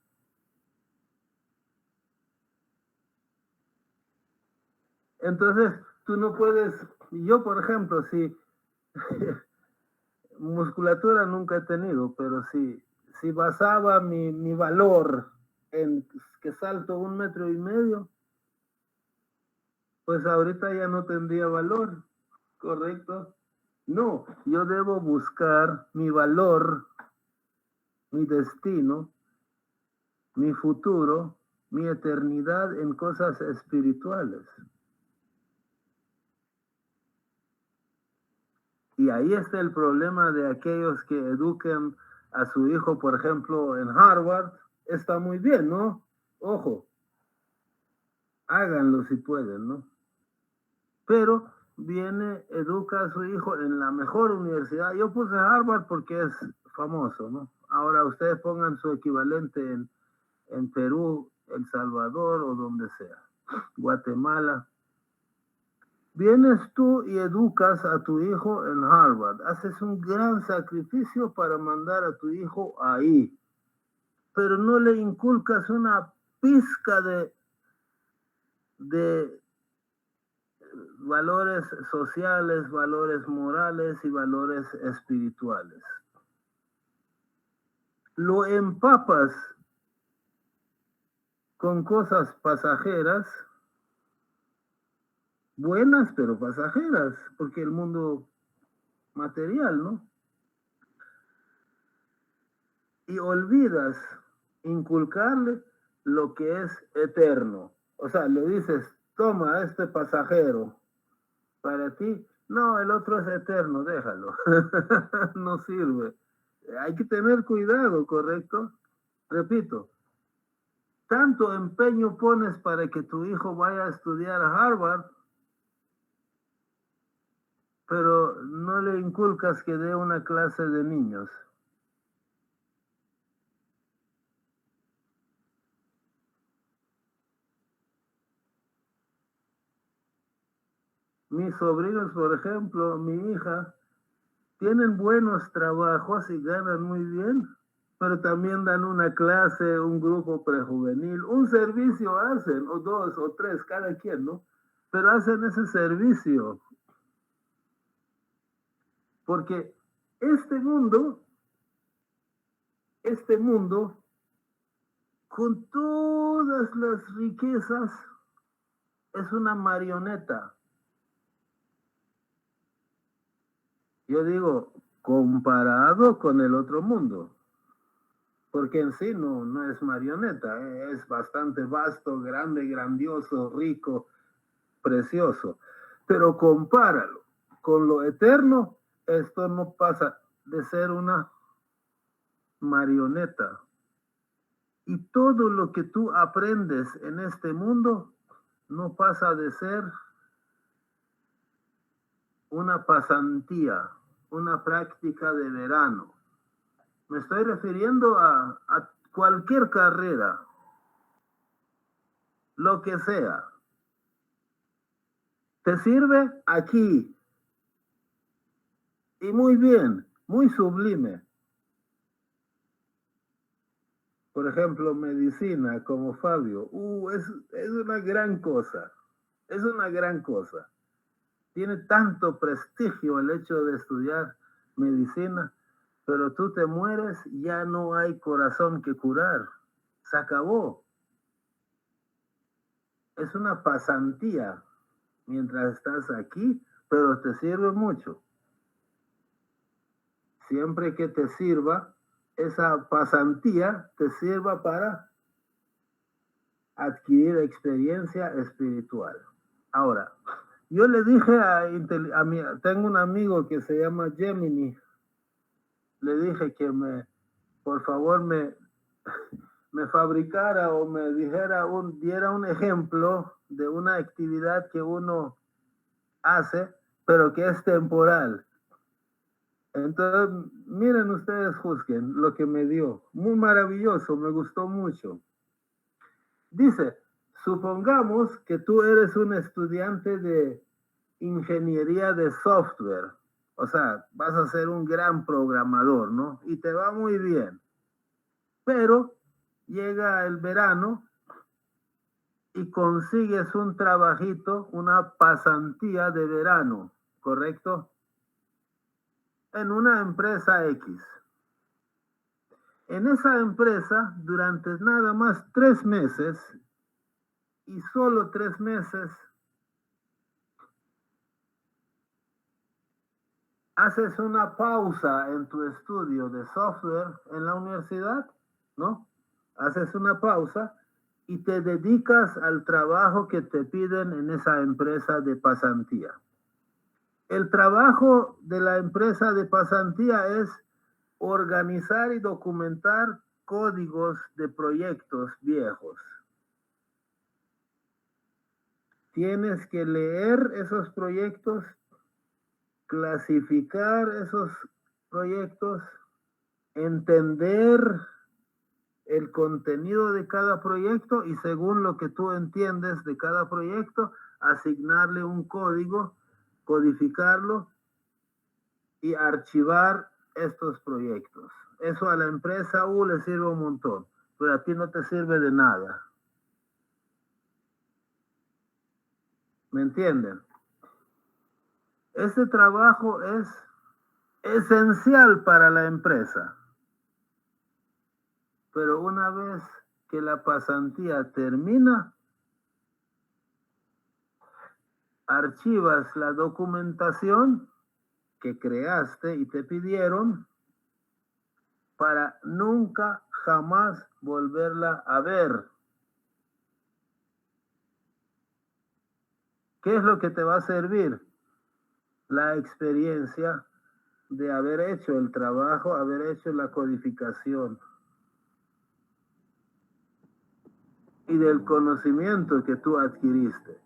Entonces, tú no puedes, yo por ejemplo, si musculatura nunca he tenido, pero si basaba mi valor en que salto 1,5 metros, pues ahorita ya no tendría valor, ¿correcto? No, yo debo buscar mi valor, mi destino, mi futuro, mi eternidad en cosas espirituales. Y ahí está el problema de aquellos que eduquen a su hijo, por ejemplo, en Harvard. Está muy bien, ¿no? Ojo, háganlo si pueden, ¿no? Pero educa a su hijo en la mejor universidad. Yo puse Harvard porque es famoso, ¿no? Ahora ustedes pongan su equivalente en Perú, El Salvador o donde sea, Guatemala. Vienes tú y educas a tu hijo en Harvard. Haces un gran sacrificio para mandar a tu hijo ahí, pero no le inculcas una pizca de valores sociales, valores morales y valores espirituales. Lo empapas con cosas pasajeras, buenas pero pasajeras, porque el mundo material, ¿no? Y olvidas inculcarle lo que es eterno. O sea, le dices, toma este pasajero para ti. No, el otro es eterno, déjalo. No sirve. Hay que tener cuidado, ¿correcto? Repito, tanto empeño pones para que tu hijo vaya a estudiar a Harvard, pero no le inculcas que dé una clase de niños. Mis sobrinos, por ejemplo, mi hija, tienen buenos trabajos y ganan muy bien, pero también dan una clase, un grupo prejuvenil, un servicio hacen, o dos o tres, cada quien, ¿no? Pero hacen ese servicio, porque este mundo, con todas las riquezas, es una marioneta. Yo digo, comparado con el otro mundo, porque en sí no es marioneta, es bastante vasto, grande, grandioso, rico, precioso. Pero compáralo con lo eterno, esto no pasa de ser una marioneta. Y todo lo que tú aprendes en este mundo no pasa de ser una pasantía, una práctica de verano. Me estoy refiriendo a cualquier carrera, lo que sea. Te sirve aquí. Y muy bien, muy sublime. Por ejemplo, medicina como Fabio. Es una gran cosa. Es una gran cosa. Tiene tanto prestigio el hecho de estudiar medicina, pero tú te mueres, ya no hay corazón que curar. Se acabó. Es una pasantía mientras estás aquí, pero te sirve mucho. Siempre que te sirva, esa pasantía te sirva para adquirir experiencia espiritual. Ahora, yo le dije tengo un amigo que se llama Gemini, le dije que por favor me fabricara o me diera un ejemplo de una actividad que uno hace, pero que es temporal. Entonces, miren ustedes, juzguen lo que me dio. Muy maravilloso, me gustó mucho. Dice, supongamos que tú eres un estudiante de ingeniería de software. O sea, vas a ser un gran programador, ¿no? Y te va muy bien. Pero llega el verano y consigues un trabajito, una pasantía de verano, ¿correcto? En una empresa X. En esa empresa, durante nada más 3 meses, y solo 3 meses, haces una pausa en tu estudio de software en la universidad, ¿no? Haces una pausa y te dedicas al trabajo que te piden en esa empresa de pasantía. El trabajo de la empresa de pasantía es organizar y documentar códigos de proyectos viejos. Tienes que leer esos proyectos, clasificar esos proyectos, entender el contenido de cada proyecto y según lo que tú entiendes de cada proyecto, asignarle un código, codificarlo y archivar estos proyectos. Eso a la empresa U le sirve un montón, pero a ti no te sirve de nada. ¿Me entienden? Ese trabajo es esencial para la empresa. Pero una vez que la pasantía termina, archivas la documentación que creaste y te pidieron para nunca jamás volverla a ver. ¿Qué es lo que te va a servir? La experiencia de haber hecho el trabajo, haber hecho la codificación y del conocimiento que tú adquiriste.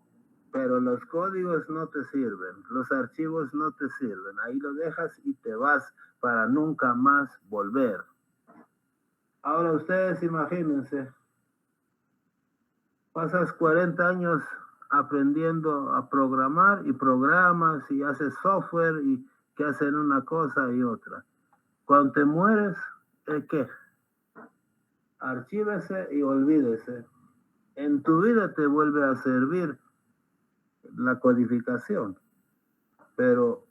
Pero los códigos no te sirven, los archivos no te sirven. Ahí lo dejas y te vas para nunca más volver. Ahora ustedes imagínense, pasas 40 años aprendiendo a programar y programas y haces software y que hacen una cosa y otra. Cuando te mueres, ¿qué? Archívese y olvídese. En tu vida te vuelve a servir la codificación, pero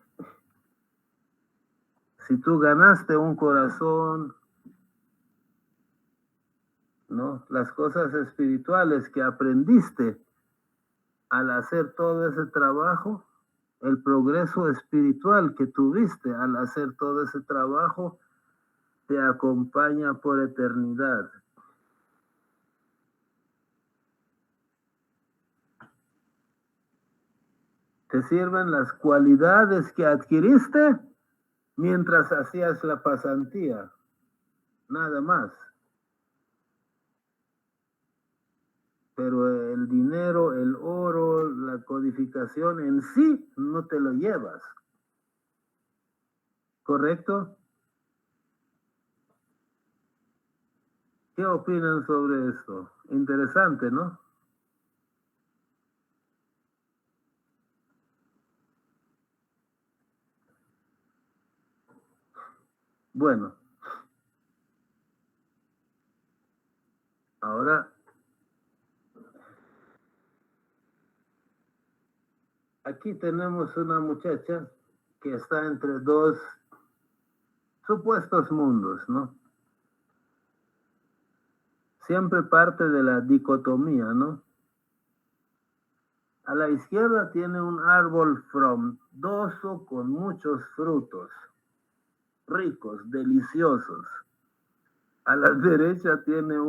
si tú ganaste un corazón, ¿no? Las cosas espirituales que aprendiste al hacer todo ese trabajo, el progreso espiritual que tuviste al hacer todo ese trabajo, te acompaña por eternidad. Te sirven las cualidades que adquiriste mientras hacías la pasantía, nada más. Pero el dinero, el oro, la codificación en sí no te lo llevas. ¿Correcto? ¿Qué opinan sobre esto? Interesante, ¿no? Bueno. Ahora, aquí tenemos una muchacha que está entre dos supuestos mundos, ¿no? Siempre parte de la dicotomía, ¿no? A la izquierda tiene un árbol frondoso con muchos frutos, ricos, deliciosos. A la derecha tiene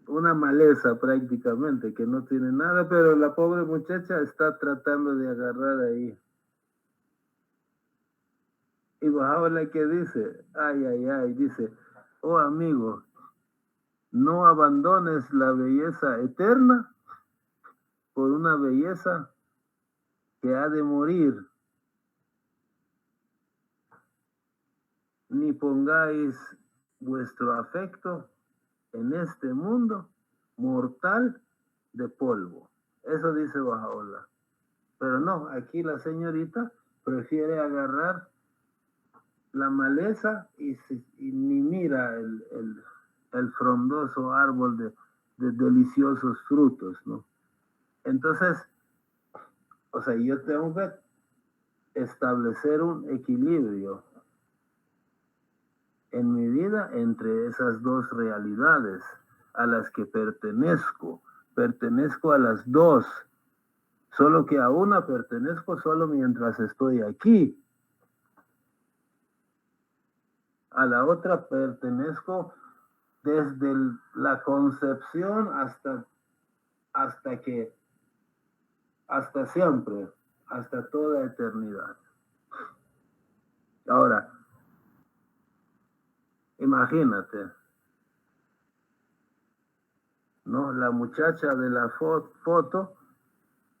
una maleza prácticamente que no tiene nada, pero la pobre muchacha está tratando de agarrar ahí. Y Bahá'u'lláh que dice, ay, ay, ay, dice, oh amigo, no abandones la belleza eterna por una belleza que ha de morir, ni pongáis vuestro afecto en este mundo mortal de polvo. Eso dice Bahá'u'lláh. Pero no, aquí la señorita prefiere agarrar la maleza y ni mira el frondoso árbol de deliciosos frutos, ¿no? Entonces, o sea, yo tengo que establecer un equilibrio en mi vida entre esas dos realidades a las que pertenezco. Pertenezco a las dos, solo que a una pertenezco solo mientras estoy aquí. A la otra pertenezco desde la concepción hasta siempre, hasta toda eternidad. Ahora, imagínate, ¿no? La muchacha de la foto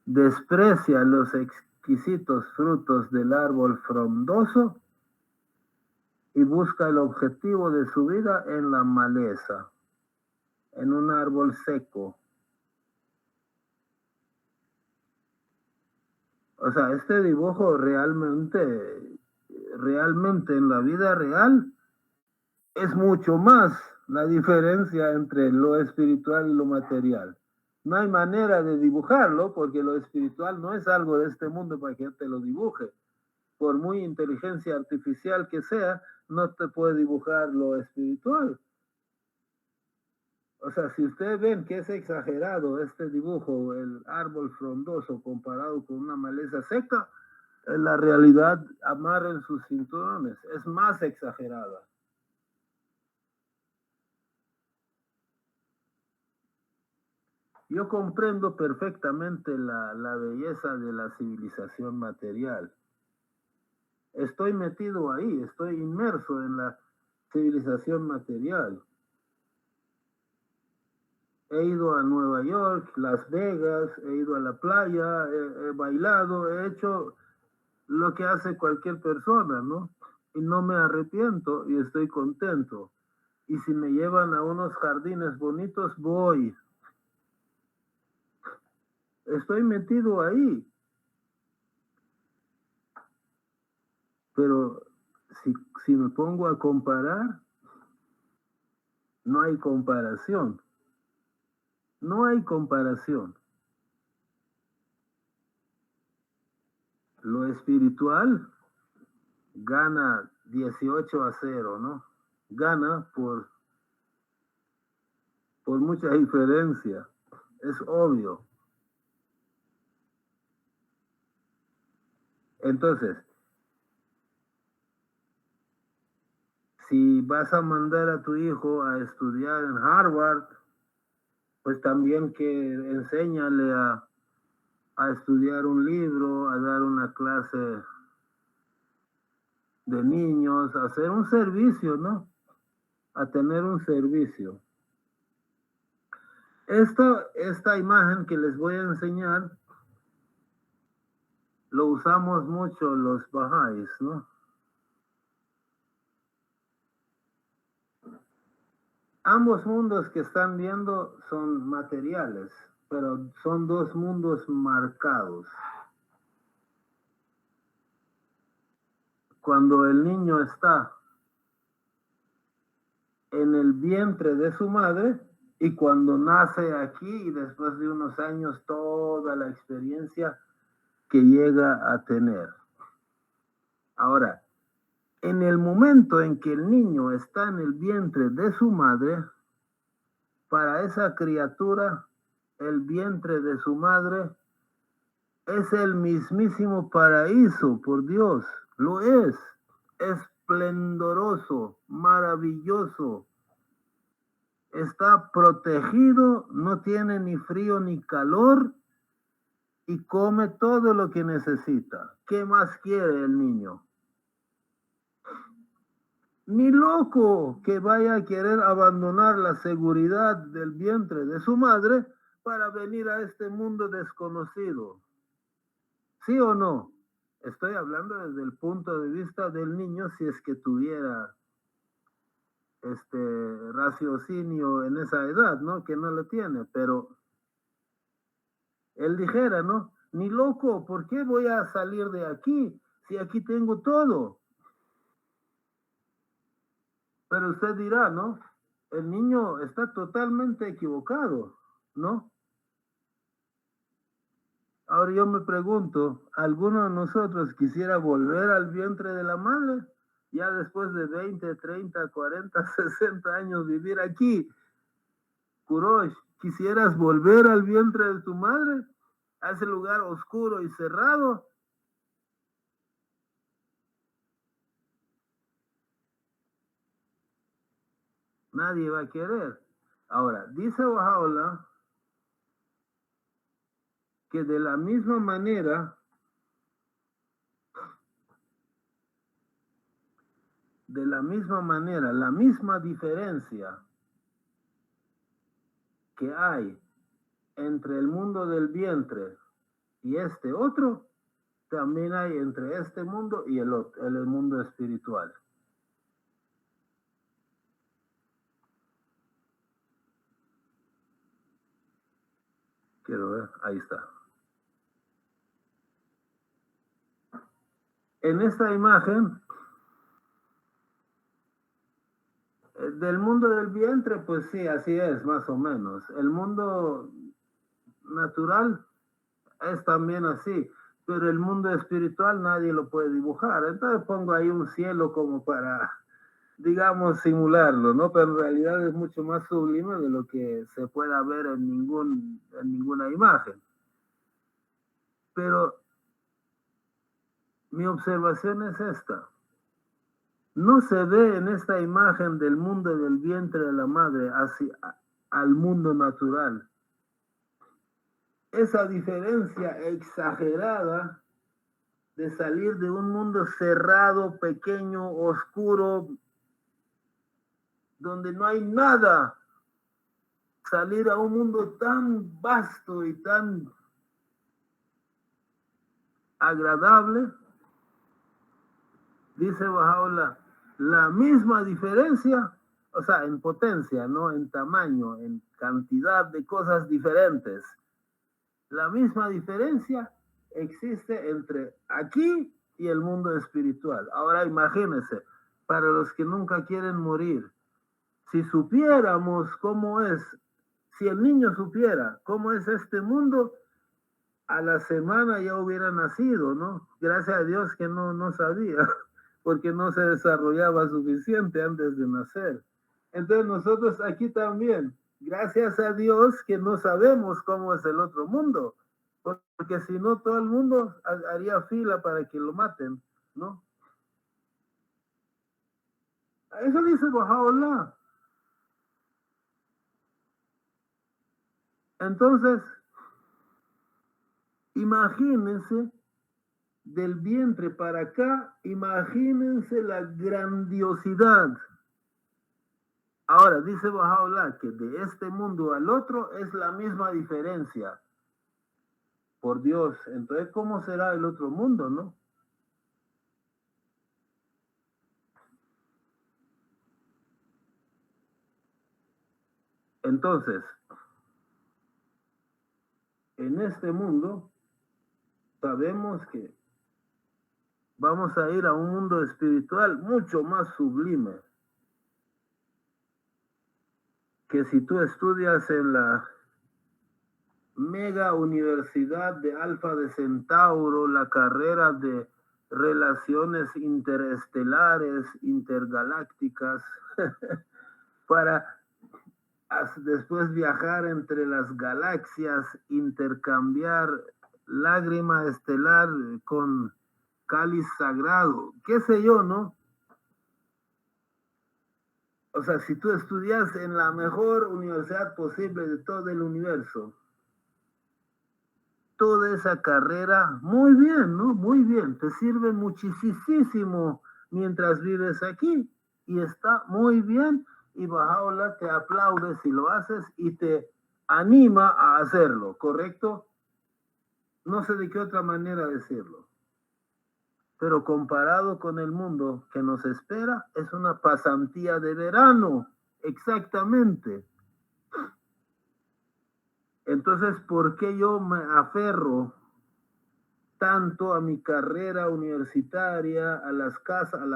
desprecia los exquisitos frutos del árbol frondoso y busca el objetivo de su vida en la maleza, en un árbol seco. O sea, este dibujo realmente en la vida real es mucho más la diferencia entre lo espiritual y lo material. No hay manera de dibujarlo porque lo espiritual no es algo de este mundo para que te lo dibuje. Por muy inteligencia artificial que sea, no te puede dibujar lo espiritual. O sea, si ustedes ven que es exagerado este dibujo, el árbol frondoso comparado con una maleza seca, en la realidad amarren sus cinturones, es más exagerada. Yo comprendo perfectamente la belleza de la civilización material. Estoy metido ahí, estoy inmerso en la civilización material. He ido a Nueva York, Las Vegas, he ido a la playa, he bailado, he hecho lo que hace cualquier persona, ¿no? Y no me arrepiento y estoy contento. Y si me llevan a unos jardines bonitos, voy. Estoy metido ahí. Pero si me pongo a comparar, no hay comparación. No hay comparación. Lo espiritual gana 18-0, ¿no? Gana por mucha diferencia. Es obvio. Entonces, si vas a mandar a tu hijo a estudiar en Harvard, pues también que enséñale a estudiar un libro, a dar una clase de niños, a hacer un servicio, ¿no? A tener un servicio. Esta imagen que les voy a enseñar, lo usamos mucho los bahá'ís, ¿no? Ambos mundos que están viendo son materiales, pero son dos mundos marcados. Cuando el niño está en el vientre de su madre y cuando nace aquí y después de unos años toda la experiencia que llega a tener. Ahora, en el momento en que el niño está en el vientre de su madre, para esa criatura, el vientre de su madre es el mismísimo paraíso, por Dios, lo es esplendoroso, maravilloso, está protegido, no tiene ni frío ni calor y come todo lo que necesita. ¿Qué más quiere el niño? Ni loco que vaya a querer abandonar la seguridad del vientre de su madre para venir a este mundo desconocido. ¿Sí o no? Estoy hablando desde el punto de vista del niño si es que tuviera raciocinio en esa edad, ¿no? Que no lo tiene, pero él dijera, ¿no? Ni loco, ¿por qué voy a salir de aquí si aquí tengo todo? Pero usted dirá, ¿no? El niño está totalmente equivocado, ¿no? Ahora yo me pregunto, ¿alguno de nosotros quisiera volver al vientre de la madre? Ya después de 20, 30, 40, 60 años vivir aquí. Kurosh, ¿quisieras volver al vientre de tu madre? A ese lugar oscuro y cerrado. Nadie va a querer. Ahora, dice Baha'u'lláh que de la misma manera, la misma diferencia que hay entre el mundo del vientre y este otro, también hay entre este mundo y el otro, el mundo espiritual. Quiero ver, ahí está. En esta imagen del mundo del vientre, pues sí, así es, más o menos. El mundo natural es también así, pero el mundo espiritual nadie lo puede dibujar. Entonces pongo ahí un cielo como para, digamos, simularlo, ¿no? Pero en realidad es mucho más sublime de lo que se pueda ver en ninguna imagen. Pero mi observación es esta. No se ve en esta imagen del mundo del vientre de la madre al mundo natural. Esa diferencia exagerada de salir de un mundo cerrado, pequeño, oscuro, donde no hay nada, salir a un mundo tan vasto y tan agradable, dice Bahá'u'lláh, la misma diferencia, o sea, en potencia, ¿no? En tamaño, en cantidad de cosas diferentes. La misma diferencia existe entre aquí y el mundo espiritual. Ahora imagínense, para los que nunca quieren morir, si supiéramos cómo es, si el niño supiera cómo es este mundo, a la semana ya hubiera nacido, ¿no? Gracias a Dios que no sabía, porque no se desarrollaba suficiente antes de nacer. Entonces nosotros aquí también, gracias a Dios que no sabemos cómo es el otro mundo, porque si no todo el mundo haría fila para que lo maten, ¿no? Eso dice Bahá'u'lláh. Entonces, imagínense del vientre para acá, imagínense la grandiosidad. Ahora, dice Bahá'u'lláh que de este mundo al otro es la misma diferencia. Por Dios, entonces, ¿cómo será el otro mundo, no? Entonces, en este mundo, sabemos que vamos a ir a un mundo espiritual mucho más sublime. Que si tú estudias en la mega universidad de Alfa de Centauro, la carrera de relaciones interestelares, intergalácticas, para después viajar entre las galaxias, intercambiar lágrima estelar con cáliz sagrado, qué sé yo, ¿no? O sea, si tú estudias en la mejor universidad posible de todo el universo, toda esa carrera, muy bien, ¿no? Muy bien, te sirve muchísimo mientras vives aquí y está muy bien y Bahá'u'lláh te aplaude si lo haces y te anima a hacerlo, ¿correcto? No sé de qué otra manera decirlo. Pero comparado con el mundo que nos espera, es una pasantía de verano, exactamente. Entonces, ¿por qué yo me aferro tanto a mi carrera universitaria, a la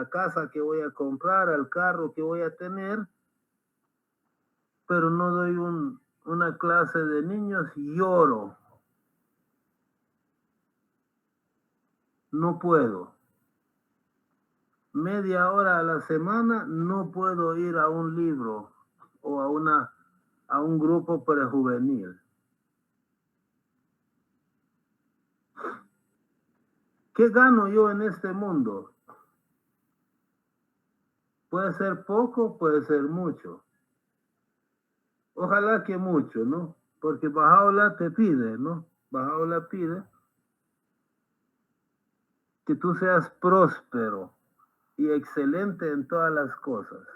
casa que voy a comprar, al carro que voy a tener, pero no doy una clase de niños y lloro? No puedo. Media hora a la semana no puedo ir a un libro o a un grupo prejuvenil. ¿Qué gano yo en este mundo? Puede ser poco, puede ser mucho. Ojalá que mucho, ¿no? Porque Bahá'u'lláh te pide, ¿no? Bahá'u'lláh pide que tú seas próspero y excelente en todas las cosas.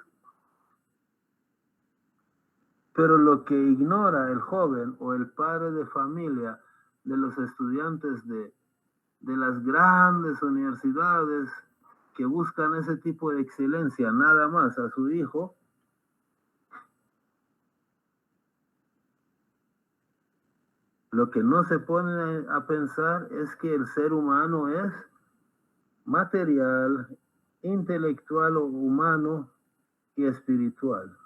Pero lo que ignora el joven o el padre de familia de los estudiantes de las grandes universidades que buscan ese tipo de excelencia nada más a su hijo, lo que no se pone a pensar es que el ser humano es material, intelectual o humano y espiritual.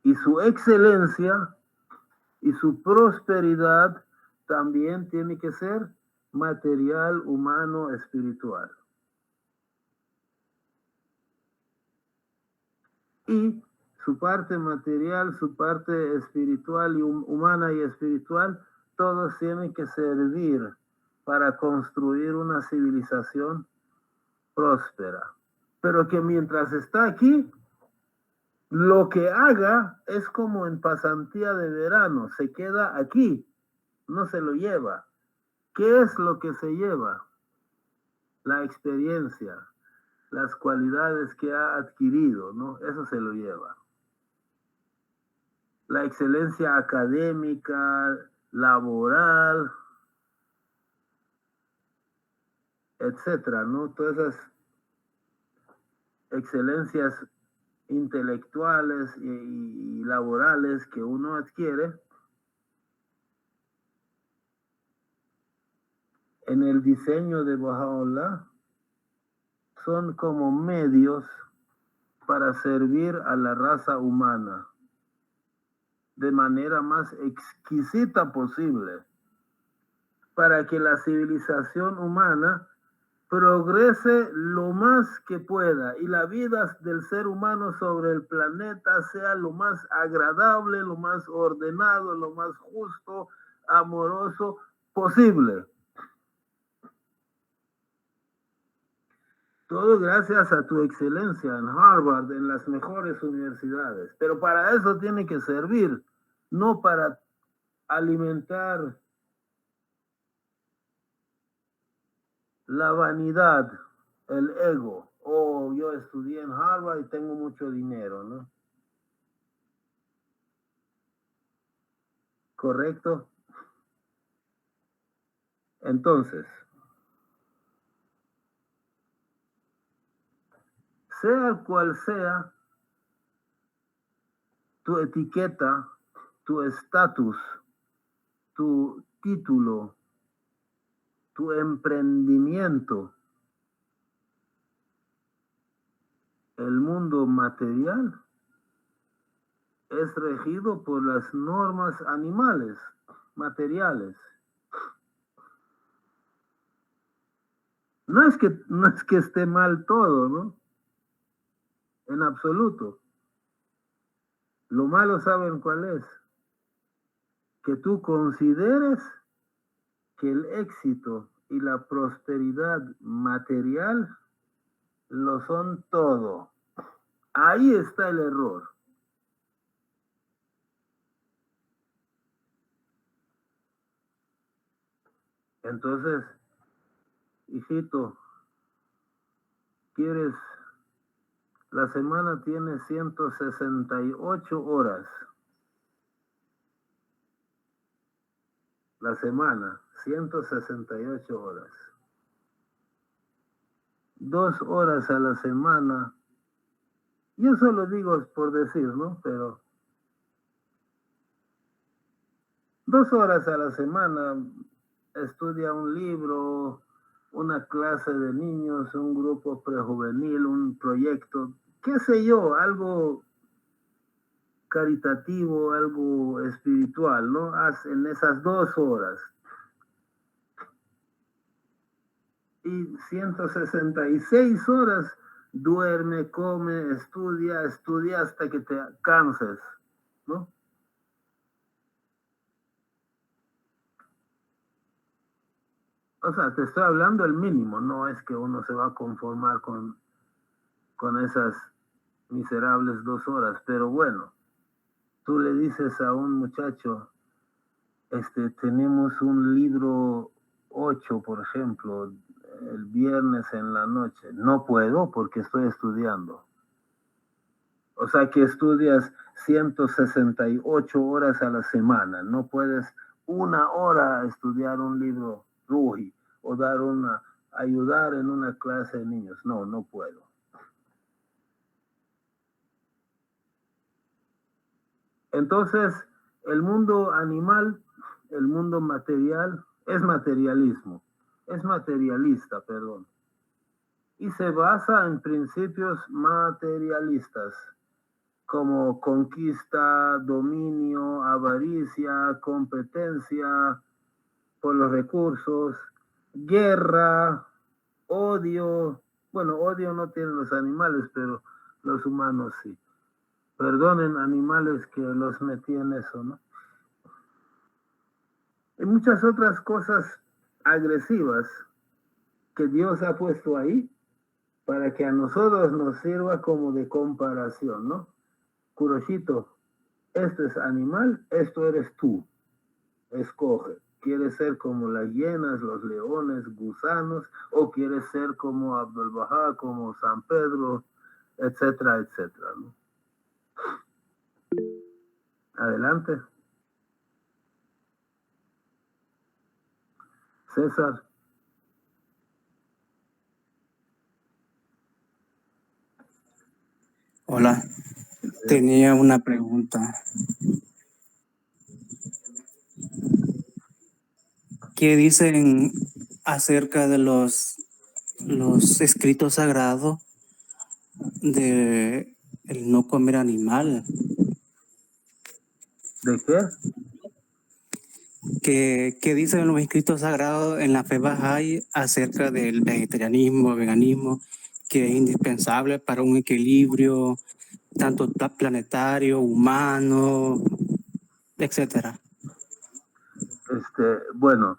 Y su excelencia y su prosperidad también tiene que ser material, humano, espiritual. Y su parte material, su parte espiritual y humana y espiritual, todos tienen que servir para construir una civilización próspera. Pero que mientras está aquí, lo que haga es como en pasantía de verano, se queda aquí, no se lo lleva. ¿Qué es lo que se lleva? La experiencia, las cualidades que ha adquirido, ¿no? Eso se lo lleva. La excelencia académica, laboral, etcétera, ¿no? Todas esas excelencias intelectuales y laborales que uno adquiere en el diseño de Baha'u'lláh son como medios para servir a la raza humana de manera más exquisita posible, para que la civilización humana progrese lo más que pueda y la vida del ser humano sobre el planeta sea lo más agradable, lo más ordenado, lo más justo, amoroso posible. Todo gracias a tu excelencia en Harvard, en las mejores universidades. Pero para eso tiene que servir, no para alimentar la vanidad, el ego. Oh, yo estudié en Harvard y tengo mucho dinero, ¿no? ¿Correcto? Entonces, sea cual sea tu etiqueta, tu estatus, tu título, tu emprendimiento, el mundo material es regido por las normas animales, materiales. No es que esté mal todo, ¿no? En absoluto. Lo malo, ¿saben cuál es? Que tú consideres que el éxito y la prosperidad material lo son todo. Ahí está el error. Entonces, hijito, ¿quieres? La semana tiene 168 horas. La semana, 168 horas. 2 horas a la semana. Yo solo digo por decir, ¿no? Pero 2 horas a la semana estudia un libro, una clase de niños, un grupo prejuvenil, un proyecto, qué sé yo, algo caritativo, algo espiritual, ¿no? Haz en esas 2 horas. Y 166 horas duerme, come, estudia hasta que te canses, ¿no? O sea, te estoy hablando el mínimo, no es que uno se va a conformar con esas miserables 2 horas, pero bueno, tú le dices a un muchacho, tenemos un libro 8, por ejemplo, el viernes en la noche. No puedo porque estoy estudiando. O sea que estudias 168 horas a la semana. No puedes 1 hora estudiar un libro Ruhi o ayudar en una clase de niños. No, no puedo. Entonces, el mundo animal, el mundo material, es materialismo. es materialista, perdón, y se basa en principios materialistas como conquista, dominio, avaricia, competencia por los recursos, guerra, odio. Bueno, odio no tienen los animales, pero los humanos sí. Perdonen animales que los metí en eso, ¿no? Y muchas otras cosas agresivas que Dios ha puesto ahí para que a nosotros nos sirva como de comparación, ¿no? Kuroshito, este es animal, esto eres tú. Escoge. ¿Quieres ser como las hienas, los leones, gusanos? ¿O quieres ser como Abdul Bahá, como San Pedro, etcétera, etcétera, ¿no? Adelante. César. Hola, tenía una pregunta. ¿Qué dicen acerca de los escritos sagrados de el no comer animal? ¿De qué? ¿Qué dicen los escritos sagrados en la fe Bahá'í acerca del vegetarianismo, veganismo, que es indispensable para un equilibrio tanto planetario, humano, etcétera? Bueno,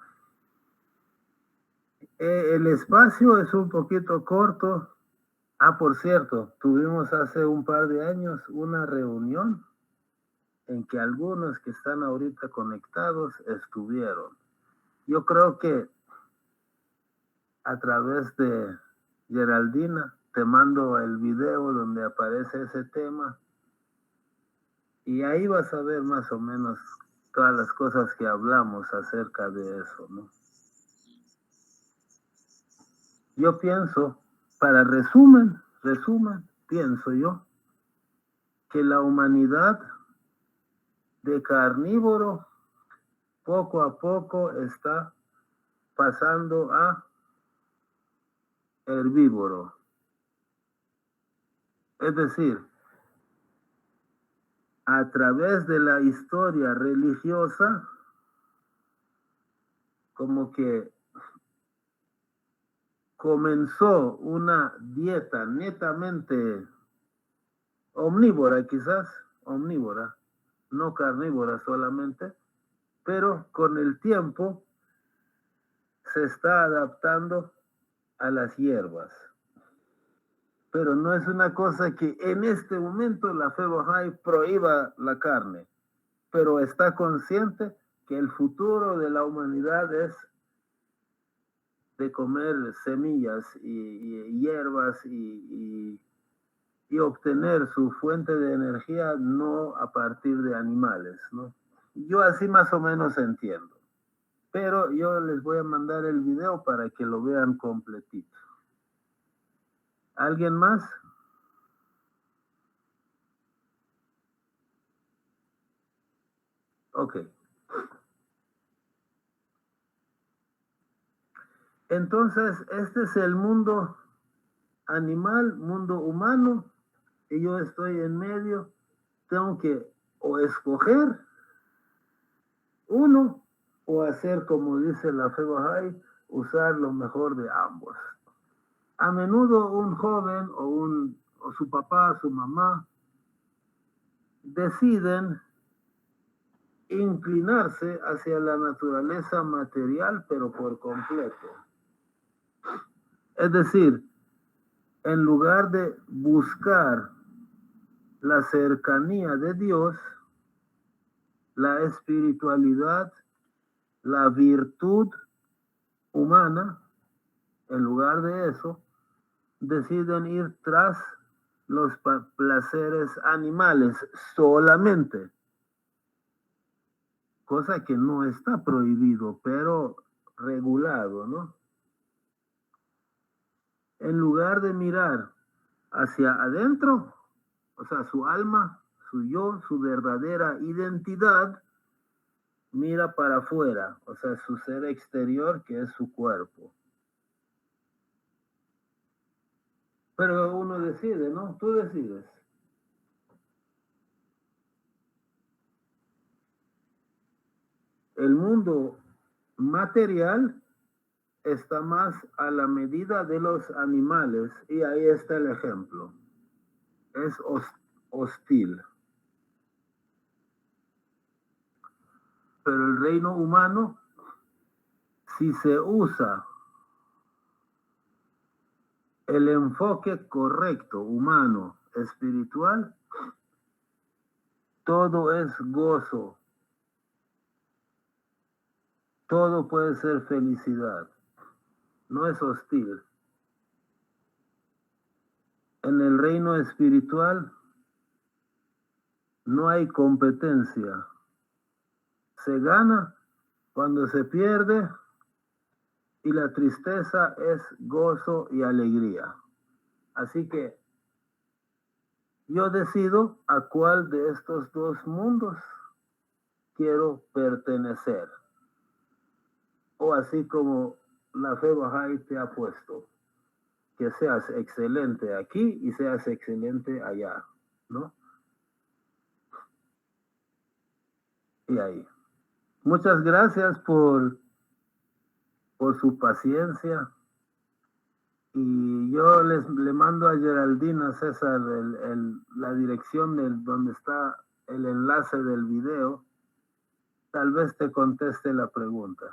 el espacio es un poquito corto. Ah, por cierto, tuvimos hace un par de años una reunión en que algunos que están ahorita conectados estuvieron. Yo creo que a través de Geraldina te mando el video donde aparece ese tema y ahí vas a ver más o menos todas las cosas que hablamos acerca de eso, ¿no? Yo pienso, para resumen, pienso yo, que la humanidad de carnívoro poco a poco está pasando a herbívoro. Es decir, a través de la historia religiosa, como que comenzó una dieta netamente omnívora, quizás, omnívora, no carnívora solamente, pero con el tiempo se está adaptando a las hierbas. Pero no es una cosa que en este momento la fe Bahá'í prohíba la carne, pero está consciente que el futuro de la humanidad es de comer semillas y hierbas y obtener su fuente de energía no a partir de animales, ¿no? Yo así más o menos entiendo. Pero yo les voy a mandar el video para que lo vean completito. ¿Alguien más? Ok. Entonces, este es el mundo animal, mundo humano, y yo estoy en medio. Tengo que o escoger uno o hacer, como dice la fe Bahá'í, usar lo mejor de ambos. A menudo un joven o su papá, su mamá, deciden inclinarse hacia la naturaleza material, pero por completo. Es decir, en lugar de buscar la cercanía de Dios, la espiritualidad, la virtud humana, en lugar de eso, deciden ir tras los placeres animales solamente, cosa que no está prohibido, pero regulado, ¿no? En lugar de mirar hacia adentro, o sea, su alma, su yo, su verdadera identidad, mira para afuera, o sea, su ser exterior, que es su cuerpo. Pero uno decide, ¿no? Tú decides. El mundo material está más a la medida de los animales, y ahí está el ejemplo. Es hostil. Pero el reino humano, si se usa el enfoque correcto, humano, espiritual, todo es gozo. Todo puede ser felicidad. No es hostil. En el reino espiritual no hay competencia. Se gana cuando se pierde, y la tristeza es gozo y alegría. Así que yo decido a cuál de estos dos mundos quiero pertenecer. O así como la fe Bahá'í te ha puesto, que seas excelente aquí y seas excelente allá, ¿no? Y ahí. Muchas gracias por su paciencia. Y yo le mando a Geraldina, César, la dirección donde está el enlace del video. Tal vez te conteste la pregunta.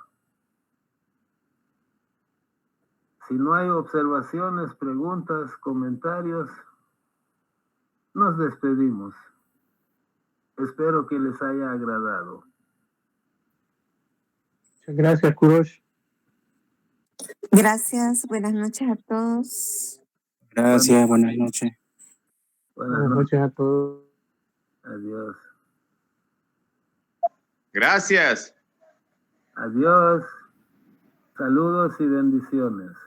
Si no hay observaciones, preguntas, comentarios, nos despedimos. Espero que les haya agradado. Muchas gracias, Kurosh. Gracias, buenas noches a todos. Gracias, buenas noches. Buenas noches a todos. Adiós. Gracias. Adiós. Saludos y bendiciones.